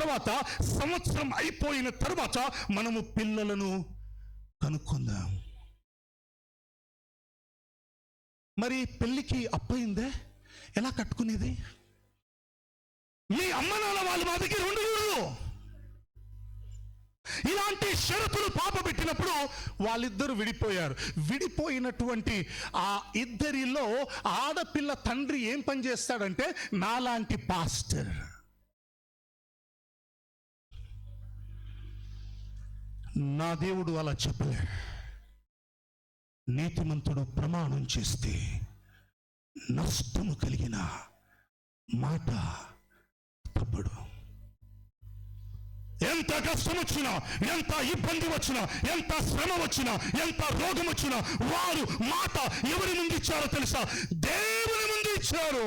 తర్వాత సంవత్సరం అయిపోయిన తర్వాత మనము పిల్లలను కనుక్కుందాం. మరి పెళ్ళికి అప్పయిందే, ఎలా కట్టుకునేది? మీ అమ్మ నాన్న వాళ్ళు మా దగ్గర ఉండకూడదు. ఇలాంటి షరతులు పాప పెట్టినప్పుడు వాళ్ళిద్దరూ విడిపోయారు. విడిపోయినటువంటి ఆ ఇద్దరిలో ఆడపిల్ల తండ్రి ఏం పని చేస్తాడంటే నాలాంటి పాస్టర్. నా దేవుడు అలా చెప్పలే. నీతిమంతుడు ప్రమాణం చేస్తే నష్టము కలిగిన మాట తప్పడు. ఎంత కష్టం వచ్చినా, ఎంత ఇబ్బంది వచ్చినా, ఎంత శ్రమ వచ్చినా, ఎంత రోగం వచ్చినా వారు మాట ఎవరి ముందు ఇచ్చారో తెలుసా? దేవుని ముందు ఇచ్చారు.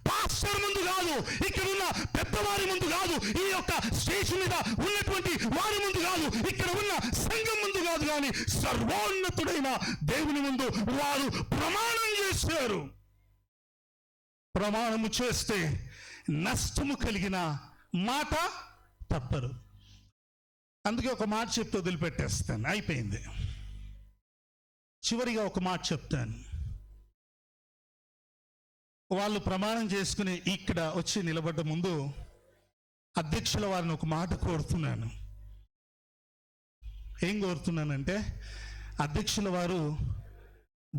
పాస్టర్ ముందు కాదు, ఇక్కడ ఉన్న పెద్దవారి ముందు కాదు, ఈ యొక్క స్టేషన్ మీద ఉన్నటువంటి వారి ముందు కాదు, ఇక్కడ ఉన్న సంఘం ముందు కాదు, కానీ సర్వోన్నతుడైన దేవుని ముందు వారు ప్రమాణం చేశారు. ప్రమాణము చేస్తే నష్టము కలిగిన మాట తప్పరు. అందుకే ఒక మాట చెప్తే వదిలిపెట్టేస్తాను, అయిపోయింది. చివరిగా ఒక మాట చెప్తాను. వాళ్ళు ప్రమాణం చేసుకుని ఇక్కడ వచ్చి నిలబడ్డ ముందు అధ్యక్షుల వారిని ఒక మాట కోరుతున్నాను. ఏం కోరుతున్నానంటే, అధ్యక్షుల వారు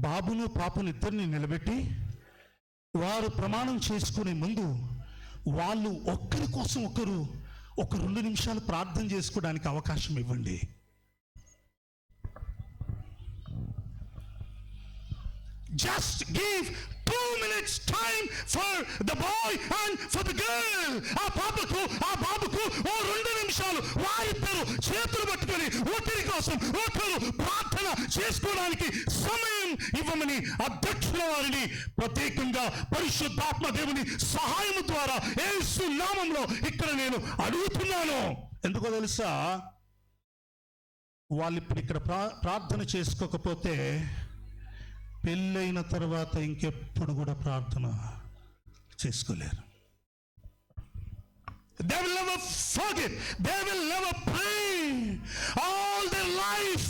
బాబును పాపను ఇద్దరిని నిలబెట్టి వారు ప్రమాణం చేసుకునే ముందు వాళ్ళు ఒక్కరి కోసం ఒకరు ఒక 2 నిమిషాలు ప్రార్థన చేసుకోవడానికి అవకాశం ఇవ్వండి. Just give 2 minutes time for the boy and for the girl. ఆ బాబుకు ఓ 2 నిమిషాలు వారిద్దరూ చేతులు పట్టుకొని ఒకరి కోసం ఒకరు ప్రార్థన చేసుకోవడానికి సమయం ఇవ్వమని అధ్యక్షుల వారిని ప్రత్యేకంగా పరిశుద్ధాత్మ దేవుని సహాయం ద్వారా యేసు నామములో ఇక్కడ నేను అడుగుతున్నాను. ఎందుకో తెలుసా? వాళ్ళు ఇప్పుడు ఇక్కడ ప్రార్థన చేసుకోకపోతే పెళ్ళైన తర్వాత ఇంకెప్పుడు కూడా ప్రార్థన చేసుకోలేరు. They will never forget. They will never pray all their life.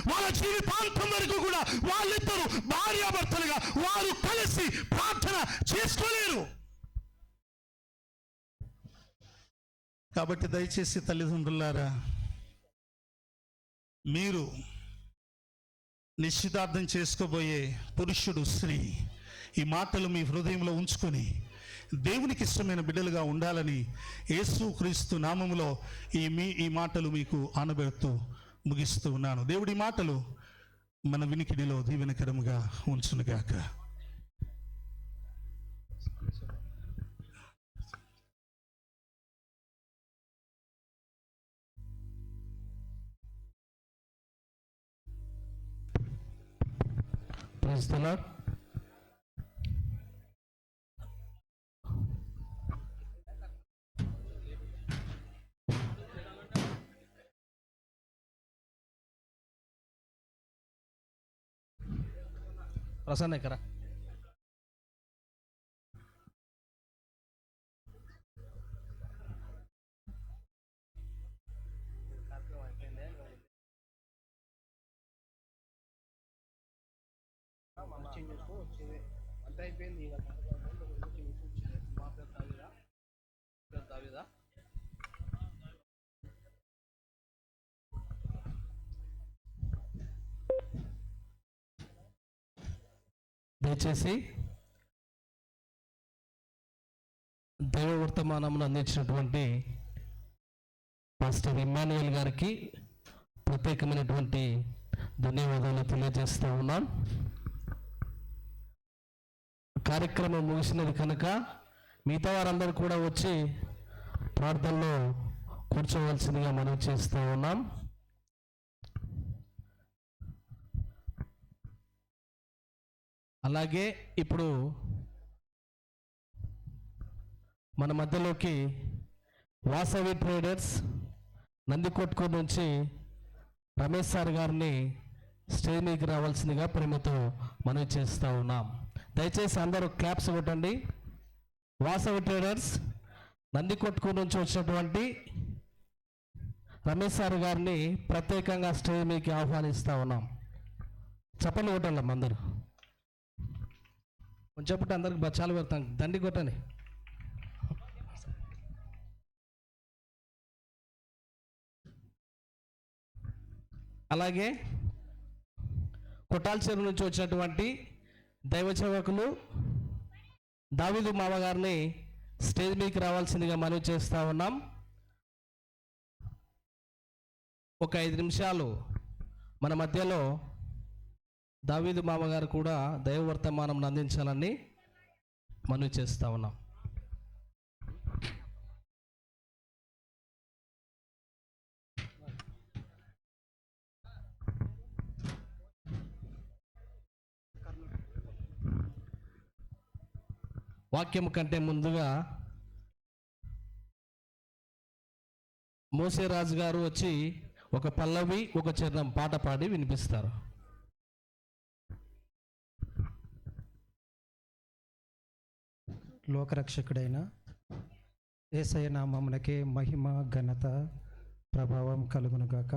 వాళ్ళ జీవితాంతం వరకు కూడా వాళ్ళిద్దరూ భార్యాభర్తలుగా వారు కలిసి ప్రార్థన చేసుకోలేరు. కాబట్టి దయచేసి తల్లిదండ్రులారా, మీరు నిశ్చితార్థం చేసుకోబోయే పురుషుడు, స్త్రీ ఈ మాటలు మీ హృదయంలో ఉంచుకొని దేవునికి ఇష్టమైన బిడ్డలుగా ఉండాలని యేసుక్రీస్తు నామములో ఈ మాటలు మీకు ఆనబెడుతూ ముగిస్తూ ఉన్నాను. దేవుడి మాటలు మన వినికిడిలో దీవెనకరముగా ఉంచునుగాక. Praise the Lord. ప్రసన్న ఇక్కడ అంత అయిపోయింది. దయచేసి దైవ వర్తమానమును అందించినటువంటి మాస్టర్ ఇమ్మాన్యుయల్ గారికి ప్రత్యేకమైనటువంటి ధన్యవాదాలు తెలియజేస్తూ ఉన్నాం. కార్యక్రమం ముగిసినది కనుక మిగతా వారందరూ కూడా వచ్చి ప్రార్థనలో కూర్చోవలసిందిగా మనం చేస్తూ ఉన్నాం. అలాగే ఇప్పుడు మన మధ్యలోకి వాసవి ట్రేడర్స్ నందికొట్కూరు నుంచి రమేష్ సార్ గారిని స్టేజ్ మీదకి రావాల్సిందిగా ప్రేమతో మనం చేస్తూ ఉన్నాం. దయచేసి అందరూ క్లాప్స్ కొట్టండి. వాసవి ట్రేడర్స్ నందికొట్కూరు నుంచి వచ్చినటువంటి రమేష్ సార్ గారిని ప్రత్యేకంగా స్టేజ్ మీదకి ఆహ్వానిస్తూ ఉన్నాం. చప్పట్లు కొట్టాలమ్మ అందరూ. కొంచెం చెప్పండి, అందరికి బచ్చాలు పెడతాం, దండి కొట్టని. అలాగే కొట్టాల చెరువు నుంచి వచ్చినటువంటి దైవ సేవకులు దావీదు మామ గారిని స్టేజ్ మీదకి రావాల్సిందిగా మనవి చేస్తూ ఉన్నాం. ఒక 5 నిమిషాలు మన మధ్యలో దావీదు మామ గారు కూడా దైవ వర్తమానం అందించాలని మనవి చేస్తూ ఉన్నాం. వాక్యం కంటే ముందుగా మోసేరాజు గారు వచ్చి ఒక పల్లవి ఒక చరణం పాట పాడి వినిపిస్తారు. లోకరక్షకుడైన యేసయ్య నామమునకే మహిమ ఘనత ప్రభావం కలుగునుగాక.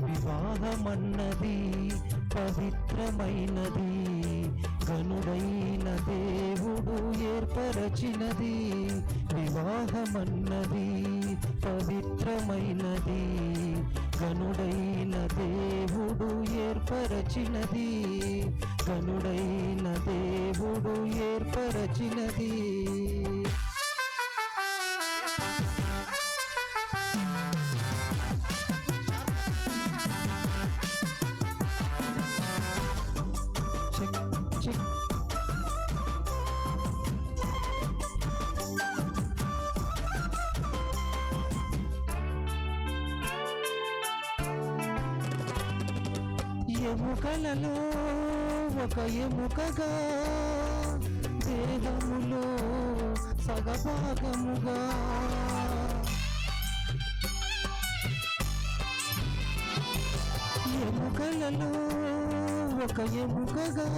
వివాహమన్నది పవిత్రమైనది, గనుడైన దేవుడు ఏర్పరచినది. వివాహమన్నది పవిత్రమైనది, గనుడైన దేవుడు ఏర్పరచినది. గనుడైన దేవుడు ఏర్పరచినది. ఎముకలలో ఒక ఎముకగా, దేహములో సగభాగముగా, ఎముకలలో ఒక ఎముకగా,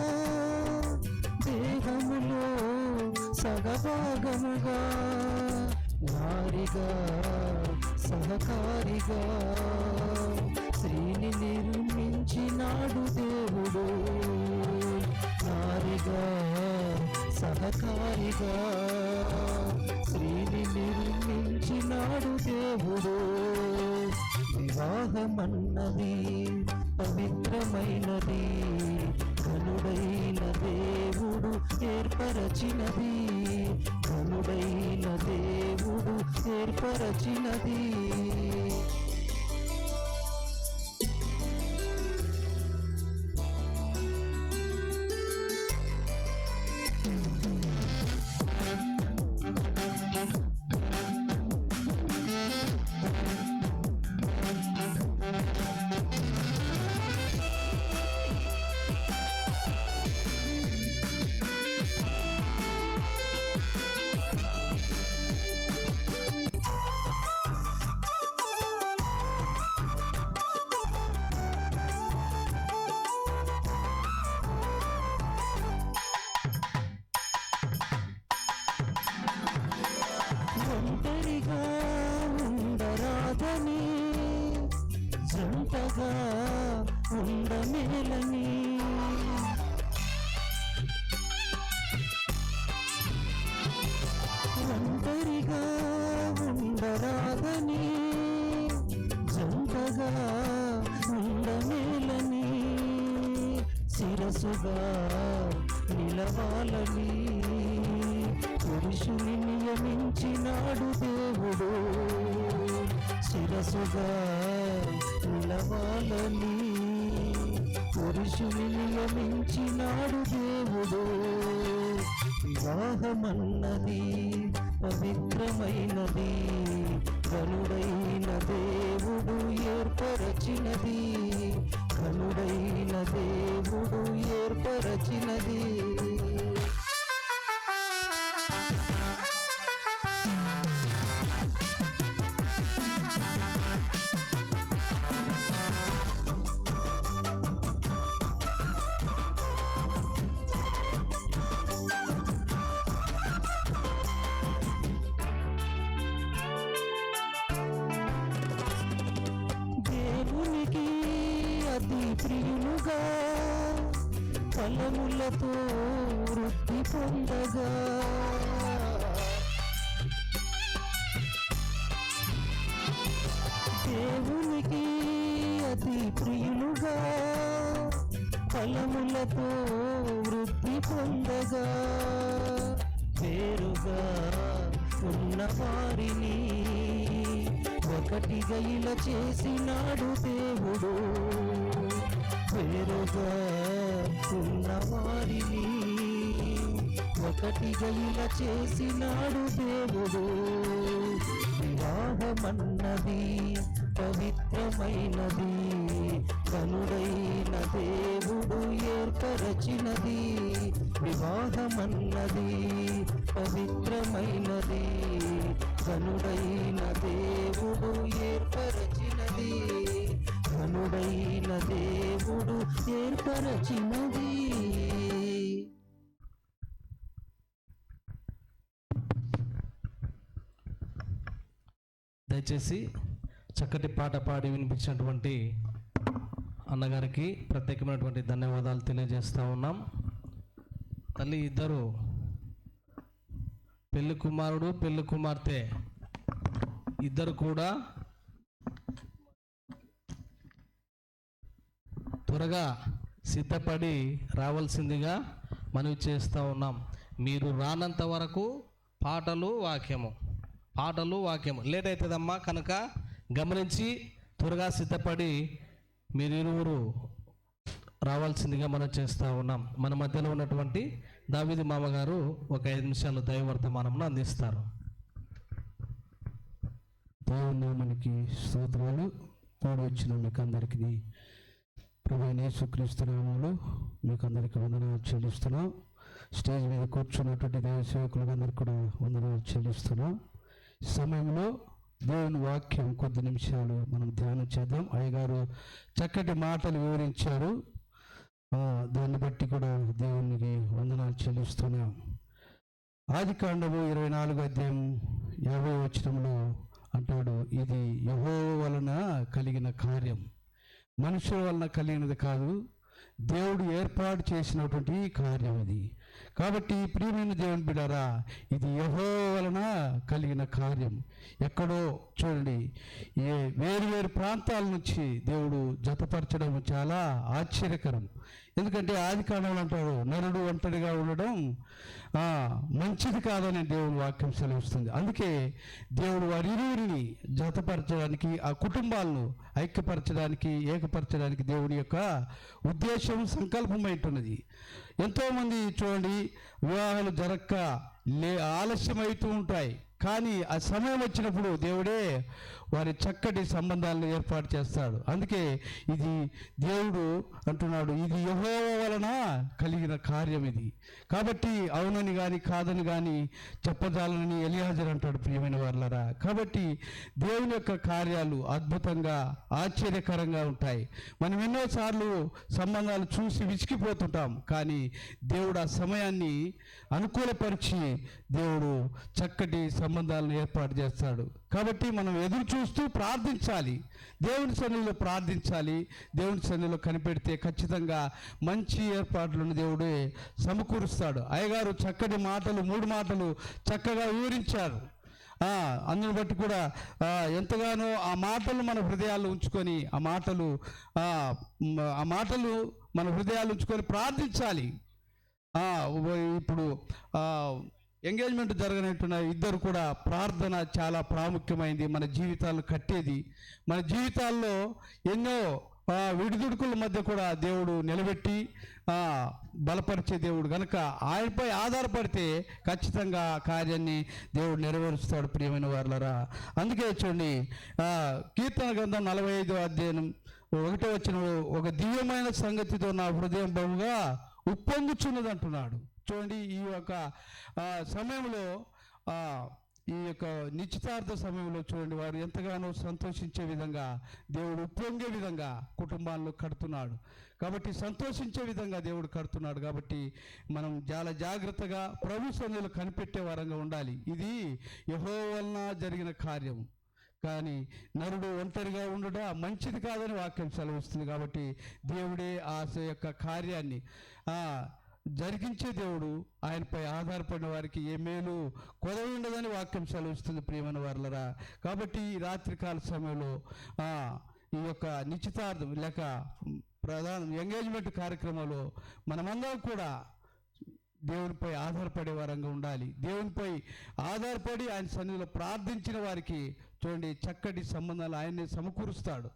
దేహములో సగభాగముగా, నారిగా సహకారిగా స్త్రీని నిర్మించినాడు దేవుడు. నారిగా సహకారిగా స్త్రీని నిర్మించినాడు దేవుడు. వివాహమన్నది పవిత్రమైనది, ఘనుడైన దేవుడు ఏర్పరచినది. ఘనుడైన దేవుడు ఏర్పరచినది. ఒంటరిగా ఉండరాదని, జంటగా ఉండమేలని, ఒంటరిగా ఉండరాదని, జంటగా ఉండమేలని, శిరసుగా నిలవాలని, పురుషుని నియమించినాడు దేవుడు శిరసుగా నిలవాలని. పురుషుని నియమించినాడు దేవుడు. వివాహమన్నది పవిత్రమైనది, ఘనుడైన దేవుడు ఏర్పరచినది. ఘనుడైన దేవుడు ఏర్పరచినది. దేవునికి అతి ప్రియులుగా ఫలములతో వృద్ధి పొందగా. దేవునికి అతి ప్రియులుగా ఫలములతో వృద్ధి పొందగా. వేరుగా ఉన్న వారిని ఒకటిగా ఇలా చేసినాడు దేవుడు. వేరుగా ఉన్న వారిని ఒకటిగా ఇలా చేసినాడు దేవుడు. వివాహమన్నది పవిత్రమైనది, ఘనుడైన దేవుడు ఏర్పరచినది. వివాహమన్నది పవిత్రమైనది, ఘనుడైన దేవుడు ఏర్పరచినది. ఘనుడైన దేవుడు ఏర్పరచినది. దయచేసి చక్కటి పాట పాడి వినిపించినటువంటి అన్నగారికి ప్రత్యేకమైనటువంటి ధన్యవాదాలు తెలియజేస్తూ ఉన్నాం. తల్లి ఇద్దరు పెళ్లి కుమారుడు పెళ్లి కుమార్తె ఇద్దరు కూడా త్వరగా సిద్ధపడి రావాల్సిందిగా మనవి చేస్తూ ఉన్నాం. మీరు రానంత వరకు పాటలు వాక్యము లేట్ అవుతుందమ్మా, కనుక గమనించి త్వరగా సిద్ధపడి మీరిరువురు రావాల్సిందిగా మనం చేస్తూ ఉన్నాం. మన మధ్యలో ఉన్నటువంటి దావీదు మామగారు ఒక 5 నిమిషాలు దైవ వర్తమానంను అందిస్తారు. దేవుని నామానికి స్తోత్రాలు. కూడి వచ్చిన మీకు అందరికీ ప్రభువైన యేసుక్రీస్తు నామములో మీకు అందరికీ వందనాలు చెల్లిస్తున్నాం. స్టేజ్ మీద కూర్చున్నటువంటి దైవ సేవకులందరికీ కూడా వందనాలు చెల్లిస్తున్నాం. సమయంలో దేవుని వాక్యం కొద్ది నిమిషాలు మనం ధ్యానం చేద్దాం. అయ్యగారు చక్కటి మాటలు వివరించారు. దాన్ని బట్టి కూడా దేవునికి వందనాలు చెల్లిస్తున్నాం. ఆదికాండము 24వ అధ్యాయం 50వ వచనంలో అంటాడు, ఇది యెహోవా వలన కలిగిన కార్యం, మనుషుల వలన కలిగినది కాదు, దేవుడు ఏర్పాటు చేసినటువంటి కార్యం ఇది. కాబట్టి ప్రియమైన దేవుని బిడ్డారా, ఇది యెహోవా వలన కలిగిన కార్యం. ఎక్కడో చూడండి, వేరు ప్రాంతాల నుంచి దేవుడు జతపరచడం చాలా ఆశ్చర్యకరం. ఎందుకంటే ఆది కాండంలో అంటాడు, నరుడు ఒంటరిగా ఉండడం మంచిది కాదని దేవుని వాక్యం సెలవిస్తుంది. అందుకే దేవుడు వారిరువురిని జతపరచడానికి, ఆ కుటుంబాలను ఐక్యపరచడానికి, ఏకపరచడానికి దేవుడి యొక్క ఉద్దేశం సంకల్పమైతున్నది. ఎంతోమంది చూడండి, వివాహాలు జరక్క ఆలస్యమవుతూ ఉంటాయి. కానీ ఆ సమయం వచ్చినప్పుడు దేవుడే వారి చక్కటి సంబంధాలను ఏర్పాటు చేస్తాడు. అందుకే ఇది దేవుడు అంటున్నాడు, ఇది యెహోవా వలన కలిగిన కార్యం ఇది. కాబట్టి అవునని కానీ కాదని కానీ చెప్పజాలని ఎలియాజరు అంటాడు. ప్రియమైన వారలారా, కాబట్టి దేవుని యొక్క కార్యాలు అద్భుతంగా ఆశ్చర్యకరంగా ఉంటాయి. మనం ఎన్నోసార్లు సంబంధాలు చూసి విసిగిపోతుంటాం. కానీ దేవుడు ఆ సమయాన్ని అనుకూలపరిచి దేవుడు చక్కటి సంబంధాలను ఏర్పాటు చేస్తాడు. కాబట్టి మనం ఎదురు చూస్తూ ప్రార్థించాలి, దేవుని సన్నిధిలో ప్రార్థించాలి. దేవుని సన్నిధిలో కనిపెడితే ఖచ్చితంగా మంచి ఏర్పాట్లను దేవుడే సమకూరుస్తాడు. అయ్యగారు చక్కటి మాటలు 3 మాటలు చక్కగా వివరించారు. అందుని బట్టి కూడా ఎంతగానో ఆ మాటలు మన హృదయాల్లో ఉంచుకొని ఆ మాటలు మన హృదయాల్లో ఉంచుకొని ప్రార్థించాలి. ఇప్పుడు ఎంగేజ్మెంట్ జరగనట్టున్న ఇద్దరు కూడా ప్రార్థన చాలా ప్రాముఖ్యమైనది, మన జీవితాలను కట్టేది. మన జీవితాల్లో ఎన్నో విడిదుడుకుల మధ్య కూడా దేవుడు నిలబెట్టి బలపరిచే దేవుడు కనుక ఆయనపై ఆధారపడితే ఖచ్చితంగా ఆ కార్యాన్ని దేవుడు నెరవేరుస్తాడు ప్రియమైన వారులారా. అందుకే చూడండి కీర్తన గ్రంథం 45వ అధ్యాయం 1వ వచనంలో, ఒక దివ్యమైన సంగతితో నా హృదయం బహుగా ఉప్పొంగుచున్నది అంటున్నాడు. చూడండి, ఈ యొక్క సమయంలో ఈ యొక్క నిశ్చితార్థ సమయంలో చూడండి, వారు ఎంతగానో సంతోషించే విధంగా దేవుడు ఉప్పొంగే విధంగా కుటుంబాలను కడుతున్నాడు. కాబట్టి సంతోషించే విధంగా దేవుడు కడుతున్నాడు. కాబట్టి మనం చాలా జాగ్రత్తగా ప్రభు సన్నిధిలో కనిపెట్టే వారంగా ఉండాలి. ఇది యెహోవా వలన జరిగిన కార్యం, కానీ నరుడు ఒంటరిగా ఉండడం మంచిది కాదని వాక్యం సెలవిస్తుంది. కాబట్టి దేవుడే ఆ యొక్క కార్యాన్ని జరిగించే దేవుడు. ఆయనపై ఆధారపడిన వారికి ఏ మేలు కొదవ ఉండదని వాక్యం సెలవిస్తుంది ప్రియమైన వారులరా. కాబట్టి ఈ రాత్రికాల సమయంలో ఈ యొక్క నిశ్చితార్థం లేక ఎంగేజ్మెంట్ కార్యక్రమంలో మనమందరం కూడా దేవునిపై ఆధారపడే వారంగా ఉండాలి. దేవునిపై ఆధారపడి ఆయన సన్నిధిలో ప్రార్థించిన వారికి చూడండి చక్కటి సంబంధాలు ఆయన్నే సమకూరుస్తాడు.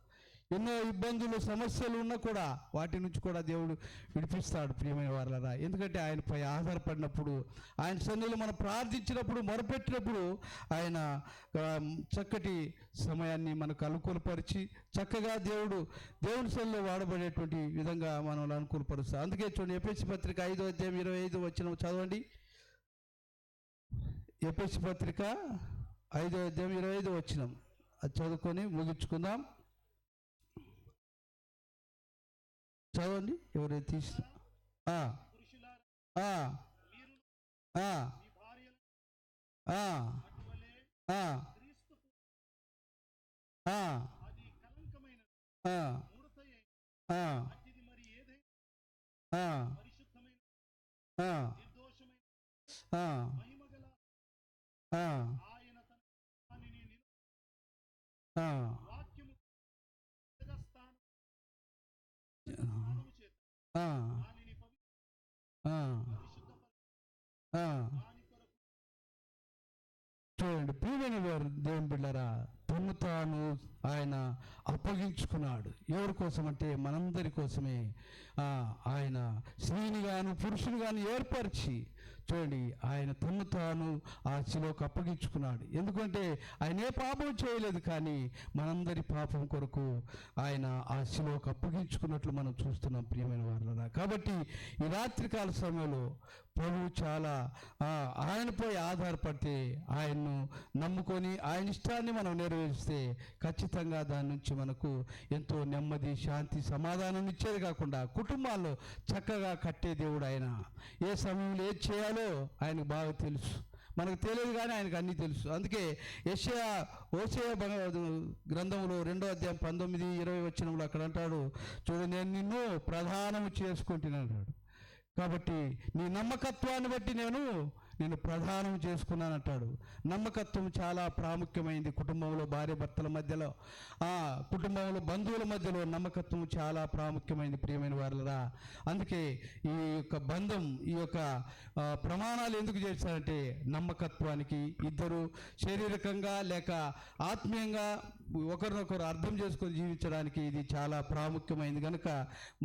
ఎన్నో ఇబ్బందులు సమస్యలు ఉన్నా కూడా వాటి నుంచి కూడా దేవుడు విడిపిస్తాడు ప్రియమైన వారులారా. ఎందుకంటే ఆయనపై ఆధారపడినప్పుడు, ఆయన సన్నిధిలో మనం ప్రార్థించినప్పుడు, మొరపెట్టినప్పుడు ఆయన చక్కటి సమయాన్ని మనకు అనుకూలపరిచి చక్కగా దేవుని సన్నిధిలో వాడబడేటువంటి విధంగా మనల్ని అనుకూలపరుస్తాడు. అందుకే చూడండి, ఎఫెసీ పత్రిక 5వ అధ్యాయం 25వ వచనం చదవండి. ఎఫెసీ పత్రిక 5వ అధ్యాయం 25వ వచనం అది చదువుకొని ముగించుకుందాం. చదవండి, ఎవరైతే తీసిన చూడండి, ప్రియమైన వారు దేవుని బిడ్డలారా, తను తాను ఆయన అప్పగించుకున్నాడు. ఎవరి కోసం అంటే మనందరి కోసమే. ఆయన స్త్రీని గాను పురుషుని గాను ఏర్పరిచి చూడండి, ఆయన తను తాను ఆ శిలోకు అప్పగించుకున్నాడు. ఎందుకంటే ఆయన ఏ పాపం చేయలేదు, కానీ మనందరి పాపం కొరకు ఆయన ఆ శిలోకు అప్పగించుకున్నట్లు మనం చూస్తున్నాం ప్రియమైన వారులారా. కాబట్టి ఈ రాత్రికాల సమయంలో ప్రభువు చాలా ఆయనపై ఆధారపడితే, ఆయన్ను నమ్ముకొని ఆయన ఇష్టాన్ని మనం నెరవేరిస్తే ఖచ్చితంగా దాని నుంచి మనకు ఎంతో నెమ్మది, శాంతి, సమాధానం ఇచ్చేది కాకుండా కుటుంబాల్లో చక్కగా కట్టే దేవుడు ఆయన. ఏ సమయంలో ఏది చేయాలో ఆయనకు బాగా తెలుసు. మనకు తెలియదు కానీ ఆయనకు అన్నీ తెలుసు. అందుకే ఓషేయ గ్రంథంలో 2వ అధ్యాయం 19-20 వచనంలో అక్కడ అంటాడు, చూడు నేను నిన్ను ప్రధానము చేసుకుంటున్నాను. కాబట్టి నీ నమ్మకత్వాన్ని బట్టి నేను ప్రధానం చేసుకున్నానంటాడు. నమ్మకత్వం చాలా ప్రాముఖ్యమైనది కుటుంబంలో, భార్య భర్తల మధ్యలో, కుటుంబంలో బంధువుల మధ్యలో నమ్మకత్వం చాలా ప్రాముఖ్యమైనది ప్రియమైన వారులరా. అందుకే ఈ యొక్క బంధం, ఈ యొక్క ప్రమాణాలు ఎందుకు చేస్తారంటే నమ్మకత్వానికి, ఇద్దరు శారీరకంగా లేక ఆత్మీయంగా ఒకరినొకరు అర్థం చేసుకొని జీవించడానికి ఇది చాలా ప్రాముఖ్యమైనది. కనుక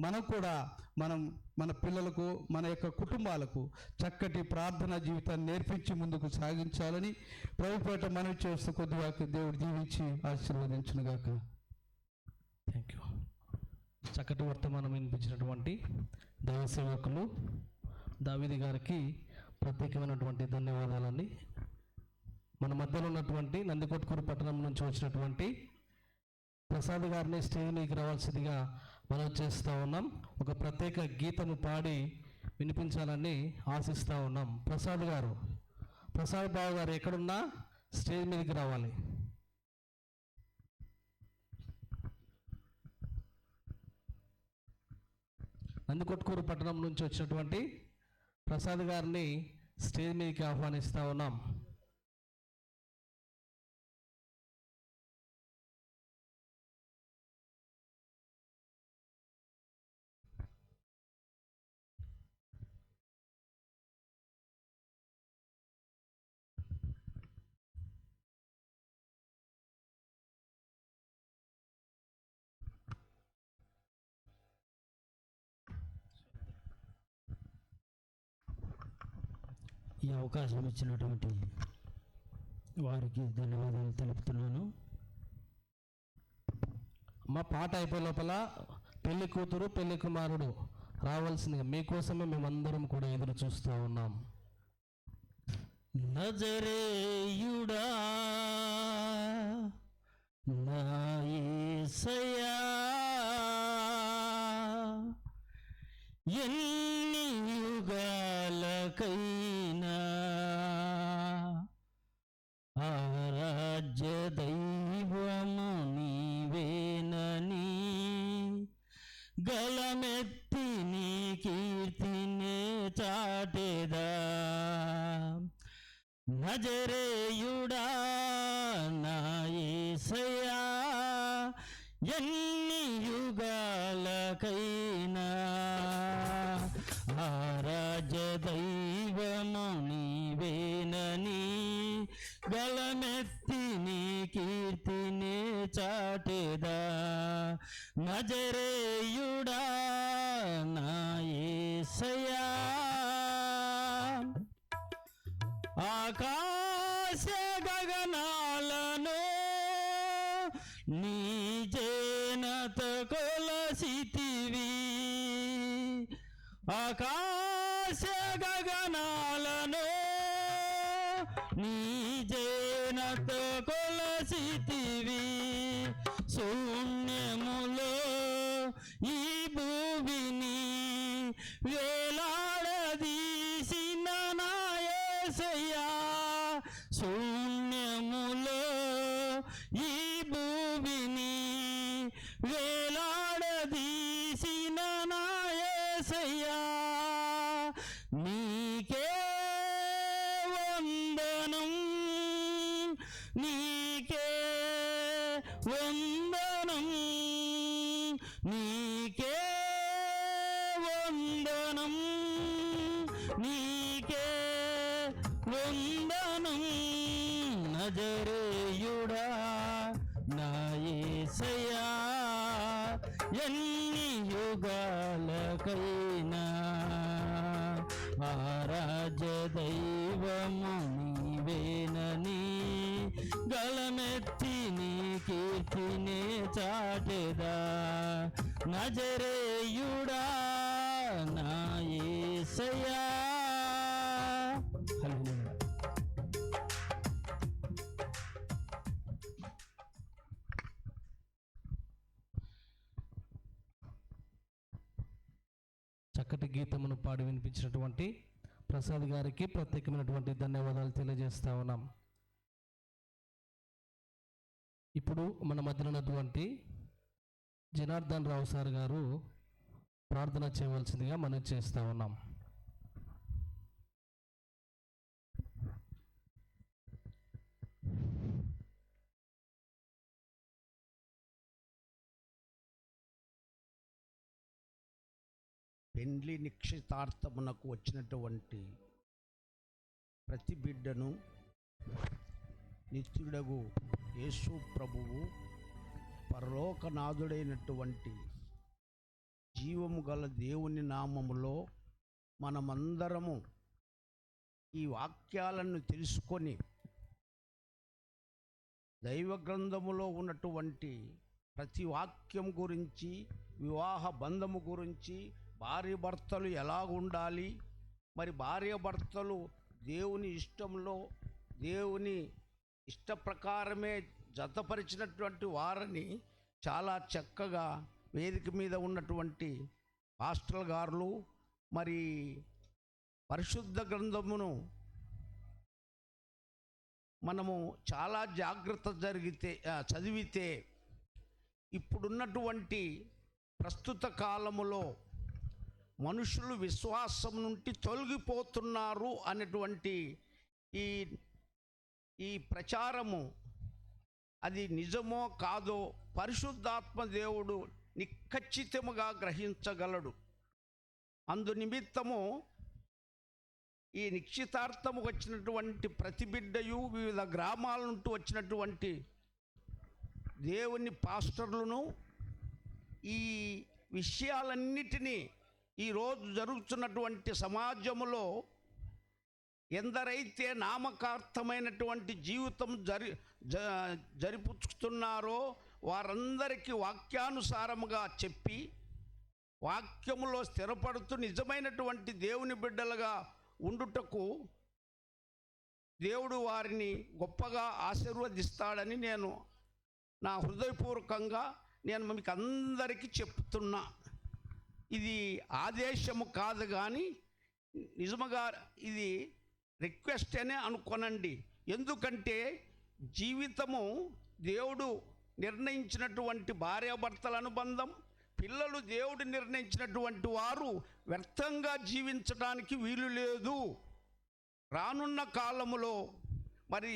మనం కూడా మన పిల్లలకు, మన యొక్క కుటుంబాలకు చక్కటి ప్రార్థనా జీవితాన్ని నేర్పించి ముందుకు సాగించాలని ప్రభుపేట మనవి చేస్తూ కొద్దిగా దేవుడు దీవించి ఆశీర్వదించునుగాక. Thank you. చక్కటి వర్తమానం వినిపించినటువంటి దైవ సేవకులు దావీదు గారికి ప్రత్యేకమైనటువంటి ధన్యవాదాలండి. మన మధ్యలో ఉన్నటువంటి నందికొట్కూరు పట్టణం నుంచి వచ్చినటువంటి ప్రసాద్ గారిని స్టేజ్కి రావాల్సిందిగా మనం చేస్తూ ఉన్నాం. ఒక ప్రత్యేక గీతము పాడి వినిపించాలని ఆశిస్తూ ఉన్నాం. ప్రసాద్ బాబు గారు ఎక్కడున్నా స్టేజ్ మీదకి రావాలి. నందికొట్కూరు పట్టణం నుంచి వచ్చినటువంటి ప్రసాద్ గారిని స్టేజ్ మీదకి ఆహ్వానిస్తూ ఉన్నాం. ఈ అవకాశం ఇచ్చినటువంటి వారికి ధన్యవాదాలు తెలుపుతున్నాను. మా పాట అయిపోయే లోపల పెళ్లి కూతురు పెళ్లి కుమారుడు రావాల్సిందిగా మీకోసమే మేమందరం కూడా ఎదురు చూస్తూ ఉన్నాం. నజరేయుడా నా యేసయ్యా, ఎన్ని యుగాలకైనా ఆరాధ్య దైవము నీవేనని గలమెత్తి నీ కీర్తినే చాటేదా. నజరేయుడా నా యేసయ్యా, ఎన్ని యుగాలకైనా ఆరాధ్య దైవము నీవేనని గలమెత్తి నీ కీర్తినే చాటేదా. నజరేయుడా నా యేసయ్యా, ఆకాశ గగనాలను నీ జేనత కొలసితివి, ఆకాశ గగనాలను నీ జేనత కొలసితివి. శూన్యములో ఈ భూమిని వేలాడదీసిన నా యేసయ్యా, శూన్యములో ఈ భూమిని వేలాడదీసిన నా యేసయ్యా, నీకే వందనం, నీకే వందనం, నీకే వందనం, నీకే వందనం. నజరేయుడా నా యేసయ్యా, ఎన్ని యుగాలకైనా ఆరాధ్య దైవము నీవేనని గలమెత్తి నీ కీర్తినే చాటెదా. నజరేయుడా నా యేసయ్యా. హల్లెలూయా. చక్కటి గీతమును పాడి వినిపించినటువంటి ప్రసాద్ గారికి ప్రత్యేకమైనటువంటి ధన్యవాదాలు తెలియజేస్తా ఉన్నాం. ఇప్పుడు మన మధ్యన ఉన్నటువంటి జనార్దన్ రావు సార్ గారు ప్రార్థన చేయవలసిందిగా మనం చేస్తూ ఉన్నాం. పెండ్లి నిశ్చితార్థమునకు వచ్చినటువంటి ప్రతి బిడ్డను నిత్యుడగు యేసు ప్రభువు పరలోకనాథుడైనటువంటి జీవము గల దేవుని నామములో మనమందరము ఈ వాక్యాలను తెలుసుకొని దైవ గ్రంథములో ఉన్నటువంటి ప్రతి వాక్యం గురించి, వివాహ బంధము గురించి, భార్య భర్తలు ఎలా ఉండాలి, మరి భార్య భర్తలు దేవుని ఇష్టంలో దేవుని ఇష్ట ప్రకారమే జతపరిచినటువంటి వారిని చాలా చక్కగా వేదిక మీద ఉన్నటువంటి పాస్టర్ గారులు మరి పరిశుద్ధ గ్రంథమును మనము చాలా జాగ్రత్త చదివితే ఇప్పుడున్నటువంటి ప్రస్తుత కాలములో మనుషులు విశ్వాసం నుండి తొలగిపోతున్నారు అనేటువంటి ఈ ప్రచారము అది నిజమో కాదో పరిశుద్ధాత్మ దేవుడు నిఖచ్చితముగా గ్రహించగలడు. అందు నిమిత్తము ఈ నిశ్చితార్థము వచ్చినటువంటి ప్రతి బిడ్డయు వివిధ గ్రామాల నుండి వచ్చినటువంటి దేవుని పాస్టర్లను ఈ విషయాలన్నిటినీ ఈరోజు జరుగుతున్నటువంటి సమాజంలో ఎందరైతే నామకార్థమైనటువంటి జీవితం జరిపుచుతున్నారో వారందరికీ వాక్యానుసారముగా చెప్పి వాక్యములో స్థిరపడుతూ నిజమైనటువంటి దేవుని బిడ్డలుగా ఉండుటకు దేవుడు వారిని గొప్పగా ఆశీర్వదిస్తాడని నేను నా హృదయపూర్వకంగా మీకు అందరికీ చెప్తున్నా. ఇది ఆదేశము కాదు, కానీ నిజముగా ఇది రిక్వెస్ట్ అనే అనుకోనండి. ఎందుకంటే జీవితము దేవుడు నిర్ణయించినటువంటి భార్యాభర్తల అనుబంధం, పిల్లలు దేవుడు నిర్ణయించినటువంటి వారు వ్యర్థంగా జీవించడానికి వీలు లేదు. రానున్న కాలములో మరి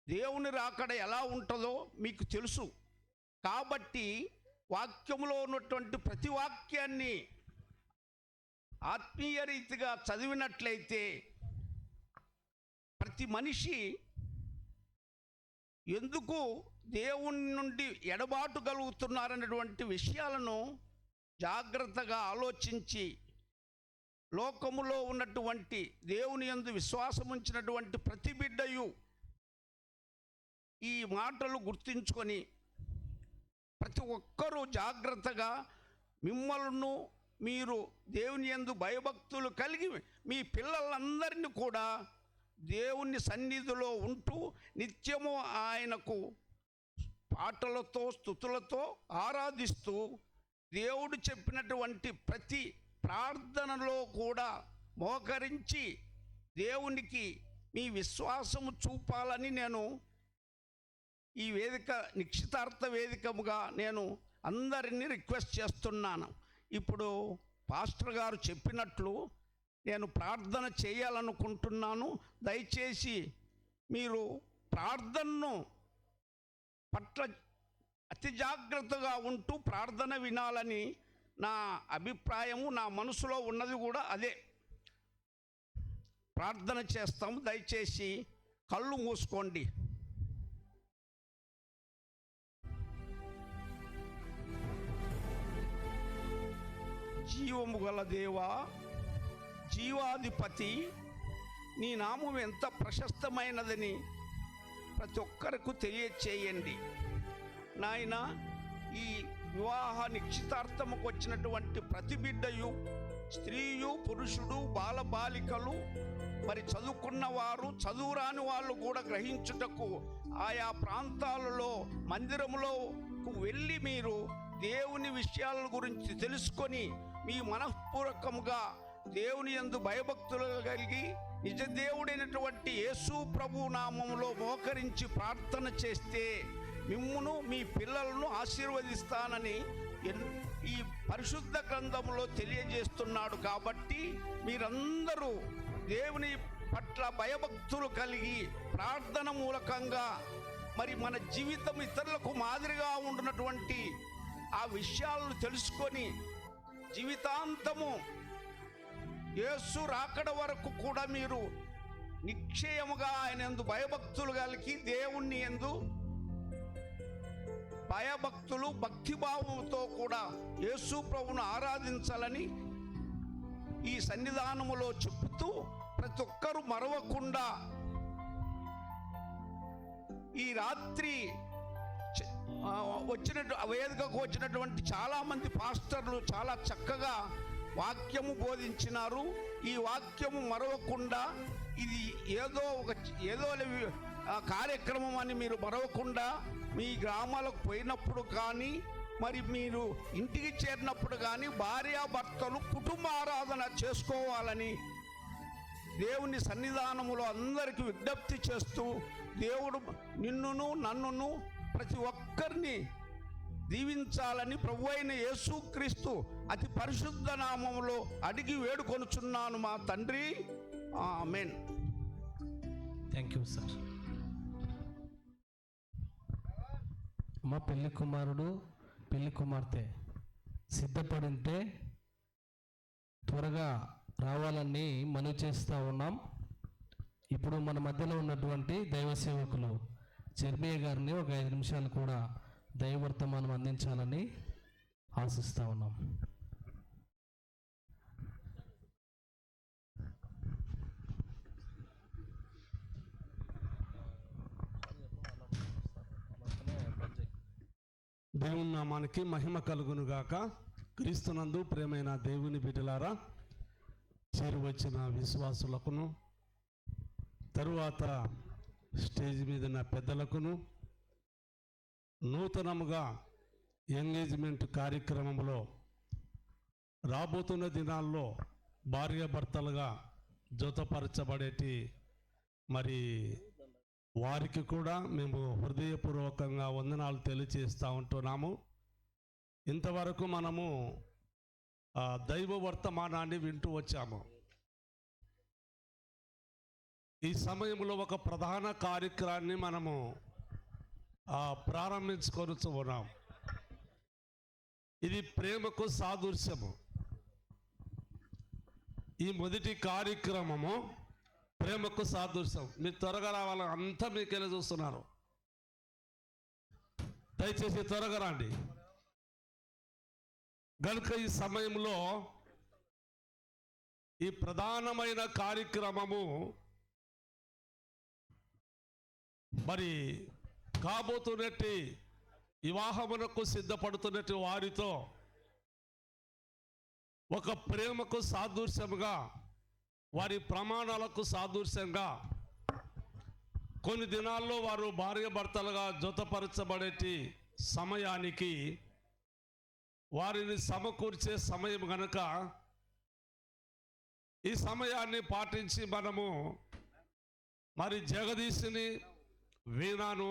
దేవుని రాకడ ఎలా ఉంటుందో మీకు తెలుసు. కాబట్టి వాక్యములో ఉన్నటువంటి ప్రతి వాక్యాన్ని ఆత్మీయ రీతిగా చదివినట్లయితే ప్రతి మనిషి ఎందుకు దేవుని నుండి ఎడబాటు కలుగుతున్నారనేటువంటి విషయాలను జాగ్రత్తగా ఆలోచించి లోకములో ఉన్నటువంటి దేవుని యందు విశ్వాసం ఉంచినటువంటి ప్రతి బిడ్డయు ఈ మాటలు గుర్తించుకొని ప్రతి ఒక్కరూ జాగ్రత్తగా మిమ్మల్ని మీరు దేవుని యందు భయభక్తులు కలిగి మీ పిల్లలందరినీ కూడా దేవుని సన్నిధిలో ఉంటూ నిత్యము ఆయనకు పాటలతో స్తుతులతో ఆరాధిస్తూ దేవుడు చెప్పినటువంటి ప్రతి ప్రార్థనలో కూడా మోకరించి దేవునికి మీ విశ్వాసము చూపాలని నేను ఈ వేదిక నిశ్చితార్థ వేదికముగా నేను అందరినీ రిక్వెస్ట్ చేస్తున్నాను. ఇప్పుడు పాస్టర్ గారు చెప్పినట్లు నేను ప్రార్థన చేయాలనుకుంటున్నాను. దయచేసి మీరు ప్రార్థనను పట్ల అతి జాగ్రత్తగా ఉంటూ ప్రార్థన వినాలని నా అభిప్రాయము. నా మనసులో ఉన్నది కూడా అదే. ప్రార్థన చేస్తాము. దయచేసి కళ్ళు మూసుకోండి. జీవము గల దేవా, జీవాధిపతి, నీ నామం ఎంత ప్రశస్తమైనదని ప్రతి ఒక్కరికి తెలియచేయండి నాయన. ఈ వివాహ నిశ్చితార్థముకు వచ్చినటువంటి ప్రతి బిడ్డయు, స్త్రీయు, పురుషుడు, బాలబాలికలు, మరి చదువుకున్నవారు, చదువురాని వాళ్ళు కూడా గ్రహించుటకు ఆయా ప్రాంతాలలో మందిరములోకి వెళ్ళి మీరు దేవుని విషయాల గురించి తెలుసుకొని మీ మనఃపూర్వకంగా దేవుని యందు భయభక్తులు కలిగి నిజ దేవుడైనటువంటి యేసు ప్రభు నామములో మోకరించి ప్రార్థన చేస్తే మిమ్మును మీ పిల్లలను ఆశీర్వదిస్తానని ఈ పరిశుద్ధ గ్రంథంలో తెలియజేస్తున్నాడు. కాబట్టి మీరందరూ దేవుని పట్ల భయభక్తులు కలిగి ప్రార్థన మూలకంగా మరి మన జీవితం ఇతరులకు మాదిరిగా ఉంటున్నటువంటి ఆ విషయాలను తెలుసుకొని జీవితాంతము యేసు రాకడ వరకు కూడా మీరు నిశ్చయముగా ఆయన యందు భయభక్తులు కలిగి దేవుణ్ణి యందు భయభక్తులు భక్తిభావంతో కూడా యేసు ప్రభువును ఆరాధించాలని ఈ సన్నిధానములో చెప్తూ ప్రతి ఒక్కరూ మరవకుండా ఈ రాత్రి వేదికకు వచ్చినటువంటి చాలామంది పాస్టర్లు చాలా చక్కగా వాక్యము బోధించినారు. ఈ వాక్యము మరవకుండా ఇది ఏదో కార్యక్రమం అని మీరు మరవకుండా మీ గ్రామాలకు పోయినప్పుడు కానీ మరి మీరు ఇంటికి చేరినప్పుడు కానీ భార్యాభర్తలు కుటుంబ ఆరాధన చేసుకోవాలని దేవుని సన్నిధానములో అందరికీ విజ్ఞప్తి చేస్తూ దేవుడు నిన్నును నన్నును ప్రతి ఒక్కరిని దీవించాలని ప్రభువైన యేసుక్రీస్తు అతి పరిశుద్ధ నామములో అడిగి వేడుకొనుచున్నాను మా తండ్రి. ఆమేన్. Thank you sir. మా పెళ్లి కుమారుడు పెళ్లి కుమార్తె సిద్ధపడింటే త్వరగా రావాలని మనవి చేస్తూ ఉన్నాం. ఇప్పుడు మన మధ్యలో ఉన్నటువంటి దైవ సేవకులు జెర్మియా గారిని ఒక 5 నిమిషాలు కూడా దైవవర్తమానం అందించాలని ఆశిస్తూ ఉన్నాం. దేవుని నామానికి మహిమ కలుగును గాక. క్రీస్తునందు ప్రేమైన దేవుని బిడ్డలారా, చేరువచ్చిన విశ్వాసులకును, తరువాత స్టేజ్ మీద ఉన్న పెద్దలకును, నూతనముగా ఎంగేజ్మెంట్ కార్యక్రమంలో రాబోతున్న దినాల్లో భార్యాభర్తలుగా జతపరచబడేటి మరి వారికి కూడా మేము హృదయపూర్వకంగా వందనాలు తెలియజేస్తూ ఉంటున్నాము. ఇంతవరకు మనము దైవ వర్తమానాన్ని వింటూ వచ్చాము. ఈ సమయంలో ఒక ప్రధాన కార్యక్రమాన్ని మనము ప్రారంభించుకొని ఉన్నాం. ఇది ప్రేమకు సాదృశ్యము. ఈ మొదటి కార్యక్రమము ప్రేమకు సాదృశ్యం. మీరు త్వరగా రావాలి, అంతా మీకెళ్ళి చూస్తున్నారు. దయచేసి త్వరగా రండి. గనుక ఈ సమయంలో ఈ ప్రధానమైన కార్యక్రమము మరి కాబోతున్నట్టు వివాహమునకు సిద్ధపడుతున్నట్టు వారితో ఒక ప్రేమకు సాదృశ్యముగా, వారి ప్రమాణాలకు సాదృశ్యంగా కొన్ని దినాల్లో వారు భార్యాభర్తలుగా జతపరచబడేటి సమయానికి వారిని సమకూర్చే సమయం గనుక ఈ సమయాన్ని పాటించి మనము మరి జగదీశుని, వీణాను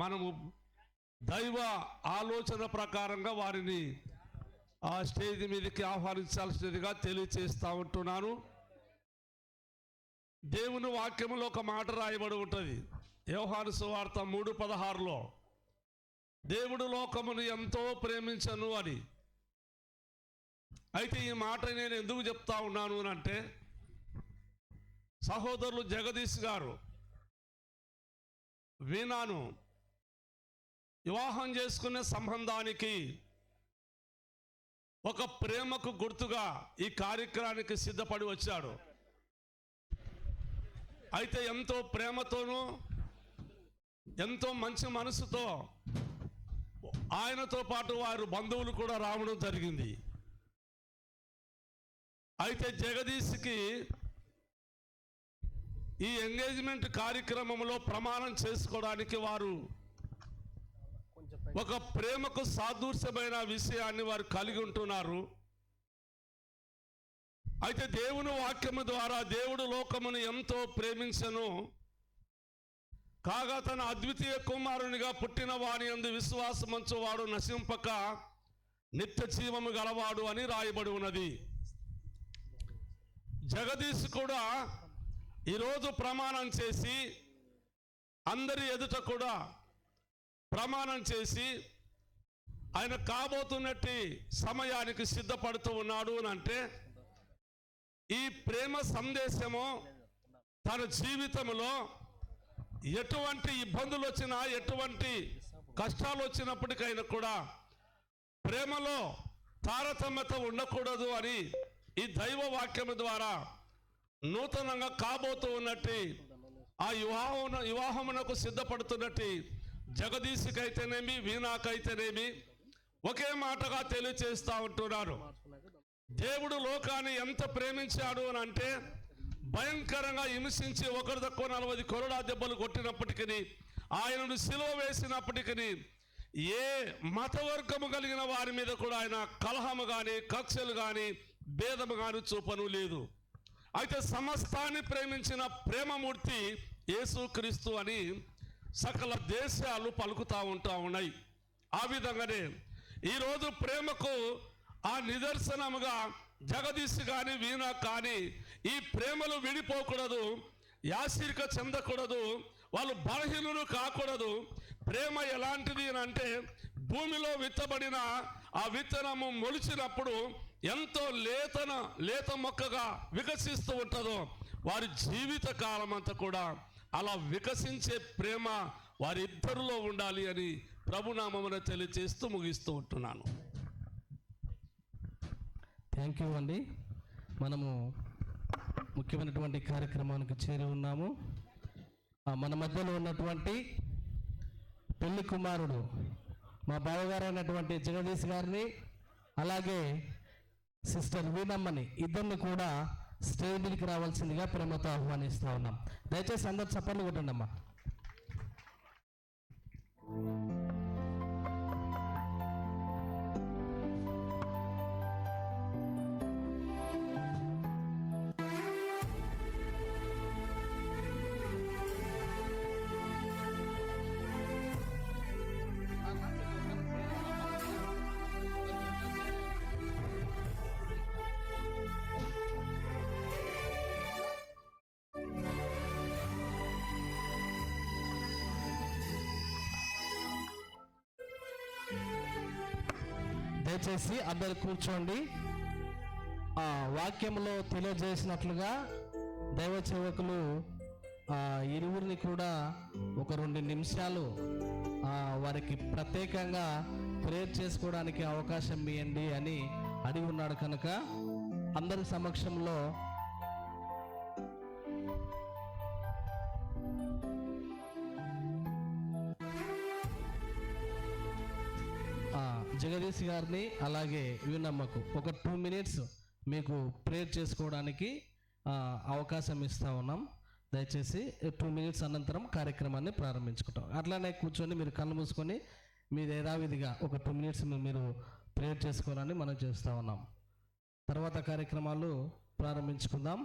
మనము దైవ ఆలోచన ప్రకారంగా వారిని ఆ స్టేజ్ మీదకి ఆహ్వానించాల్సినదిగా తెలియచేస్తూ ఉంటున్నాను. దేవుని వాక్యములో ఒక మాట రాయబడి ఉంటుంది. యోహాను సువార్త 3:16లో దేవుడు లోకమును ఎంతో ప్రేమించను అని. అయితే ఈ మాట నేను ఎందుకు చెప్తా ఉన్నాను అంటే, సహోదరులు జగదీష్ గారు వీణాను వివాహం చేసుకునే సంబంధానికి ఒక ప్రేమకు గుర్తుగా ఈ కార్యక్రమానికి సిద్ధపడి వచ్చాడు. అయితే ఎంతో ప్రేమతోనూ ఎంతో మంచి మనసుతో ఆయనతో పాటు వారు బంధువులు కూడా రావడం జరిగింది. అయితే జగదీష్కి ఈ ఎంగేజ్మెంట్ కార్యక్రమంలో ప్రమాణం చేసుకోవడానికి వారు ఒక ప్రేమకు సాదృశ్యమైన విషయాన్ని వారు కలిగి ఉంటున్నారు. అయితే దేవుని వాక్యము ద్వారా దేవుడు లోకమును ఎంతో ప్రేమించెను, కాగా తన అద్వితీయ కుమారునిగా పుట్టిన వాని యందు విశ్వాసముంచు వాడు నశింపక నిత్య జీవము గలవాడు అని రాయబడి ఉన్నది. జగదీష్ కూడా ఈరోజు ప్రమాణం చేసి అందరి ఎదుట కూడా ప్రమాణం చేసి ఆయన కాబోతున్నట్టు సమయానికి సిద్ధపడుతూ ఉన్నాడు అని అంటే, ఈ ప్రేమ సందేశము తన జీవితంలో ఎటువంటి ఇబ్బందులు వచ్చినా, ఎటువంటి కష్టాలు వచ్చినప్పటికైనా కూడా ప్రేమలో తారతమ్యత ఉండకూడదు అని ఈ దైవ వాక్యము ద్వారా నూతనంగా కాబోతూ ఉన్నట్టు ఆ వివాహమునకు సిద్ధపడుతున్నట్టు జగదీష్కైతేనేమి, వీణాకైతేనేమి ఒకే మాటగా తెలియచేస్తూ ఉంటున్నారు. దేవుడు లోకాన్ని ఎంత ప్రేమించాడు అని అంటే, భయంకరంగా హింసించి ఒకరి తక్కువ 40 కొరడా దెబ్బలు కొట్టినప్పటికీ, ఆయనను సిలువ వేసినప్పటికీ ఏ మతవర్గము కలిగిన వారి మీద కూడా ఆయన కలహము కానీ, కక్షలు కానీ, భేదము కానీ చూపను లేదు. అయితే సమస్తాన్ని ప్రేమించిన ప్రేమమూర్తి యేసుక్రీస్తు అని సకల దేశాలు పలుకుతూ ఉన్నాయి. ఆ విధంగానే ఈరోజు ప్రేమకు ఆ నిదర్శనముగా జగదీష్ కానీ, వీణ కానీ ఈ ప్రేమలు విడిపోకూడదు, యాశీర్క చెందకూడదు, వాళ్ళు బలహీనులు కాకూడదు. ప్రేమ ఎలాంటిది అని అంటే, భూమిలో విత్తబడిన ఆ విత్తనము మొలిచినప్పుడు ఎంతో లేత మొక్కగా వికసిస్తూ ఉంటుందో, వారి జీవిత కాలం అంతా కూడా అలా వికసించే ప్రేమ వారిద్దరిలో ఉండాలి అని ప్రభునామమున తెలియజేస్తూ ముగిస్తూ ఉంటున్నాను. థ్యాంక్ యూ అండి. మనము ముఖ్యమైనటువంటి కార్యక్రమానికి చేరి ఉన్నాము. మన మధ్యలో ఉన్నటువంటి పెళ్లి కుమారుడు మా బావగారు అయినటువంటి జగదీష్ గారిని అలాగే సిస్టర్ వీణమ్మని ఇద్దరిని కూడా స్టేజ్ మీదకి రావాల్సిందిగా ప్రేమతో ఆహ్వానిస్తూ ఉన్నాం. దయచేసి అందరు చప్పట్లు కొట్టండి అమ్మా. దయచేసి అందరు కూర్చోండి. వాక్యంలో తెలియజేసినట్లుగా దైవ సేవకులు ఇరువురిని కూడా ఒక 2 నిమిషాలు వారికి ప్రత్యేకంగా ప్రేయర్ చేసుకోవడానికి అవకాశం ఇవ్వండి అని అడిగి ఉన్నాడు కనుక అందరి సమక్షంలో జగదీష్ గారిని అలాగే వీణమ్మకు ఒక 2 minutes మీకు ప్రేయర్ చేసుకోవడానికి అవకాశం ఇస్తా ఉన్నాం. దయచేసి 2 minutes అనంతరం కార్యక్రమాన్ని ప్రారంభించుకుంటాం. అట్లానే కూర్చొని మీరు కళ్ళు మూసుకొని మీరు యథావిధిగా ఒక 2 minutes మీరు ప్రేయర్ చేసుకోవాలని మనం చేస్తూ ఉన్నాం. తర్వాత కార్యక్రమాలు ప్రారంభించుకుందాం.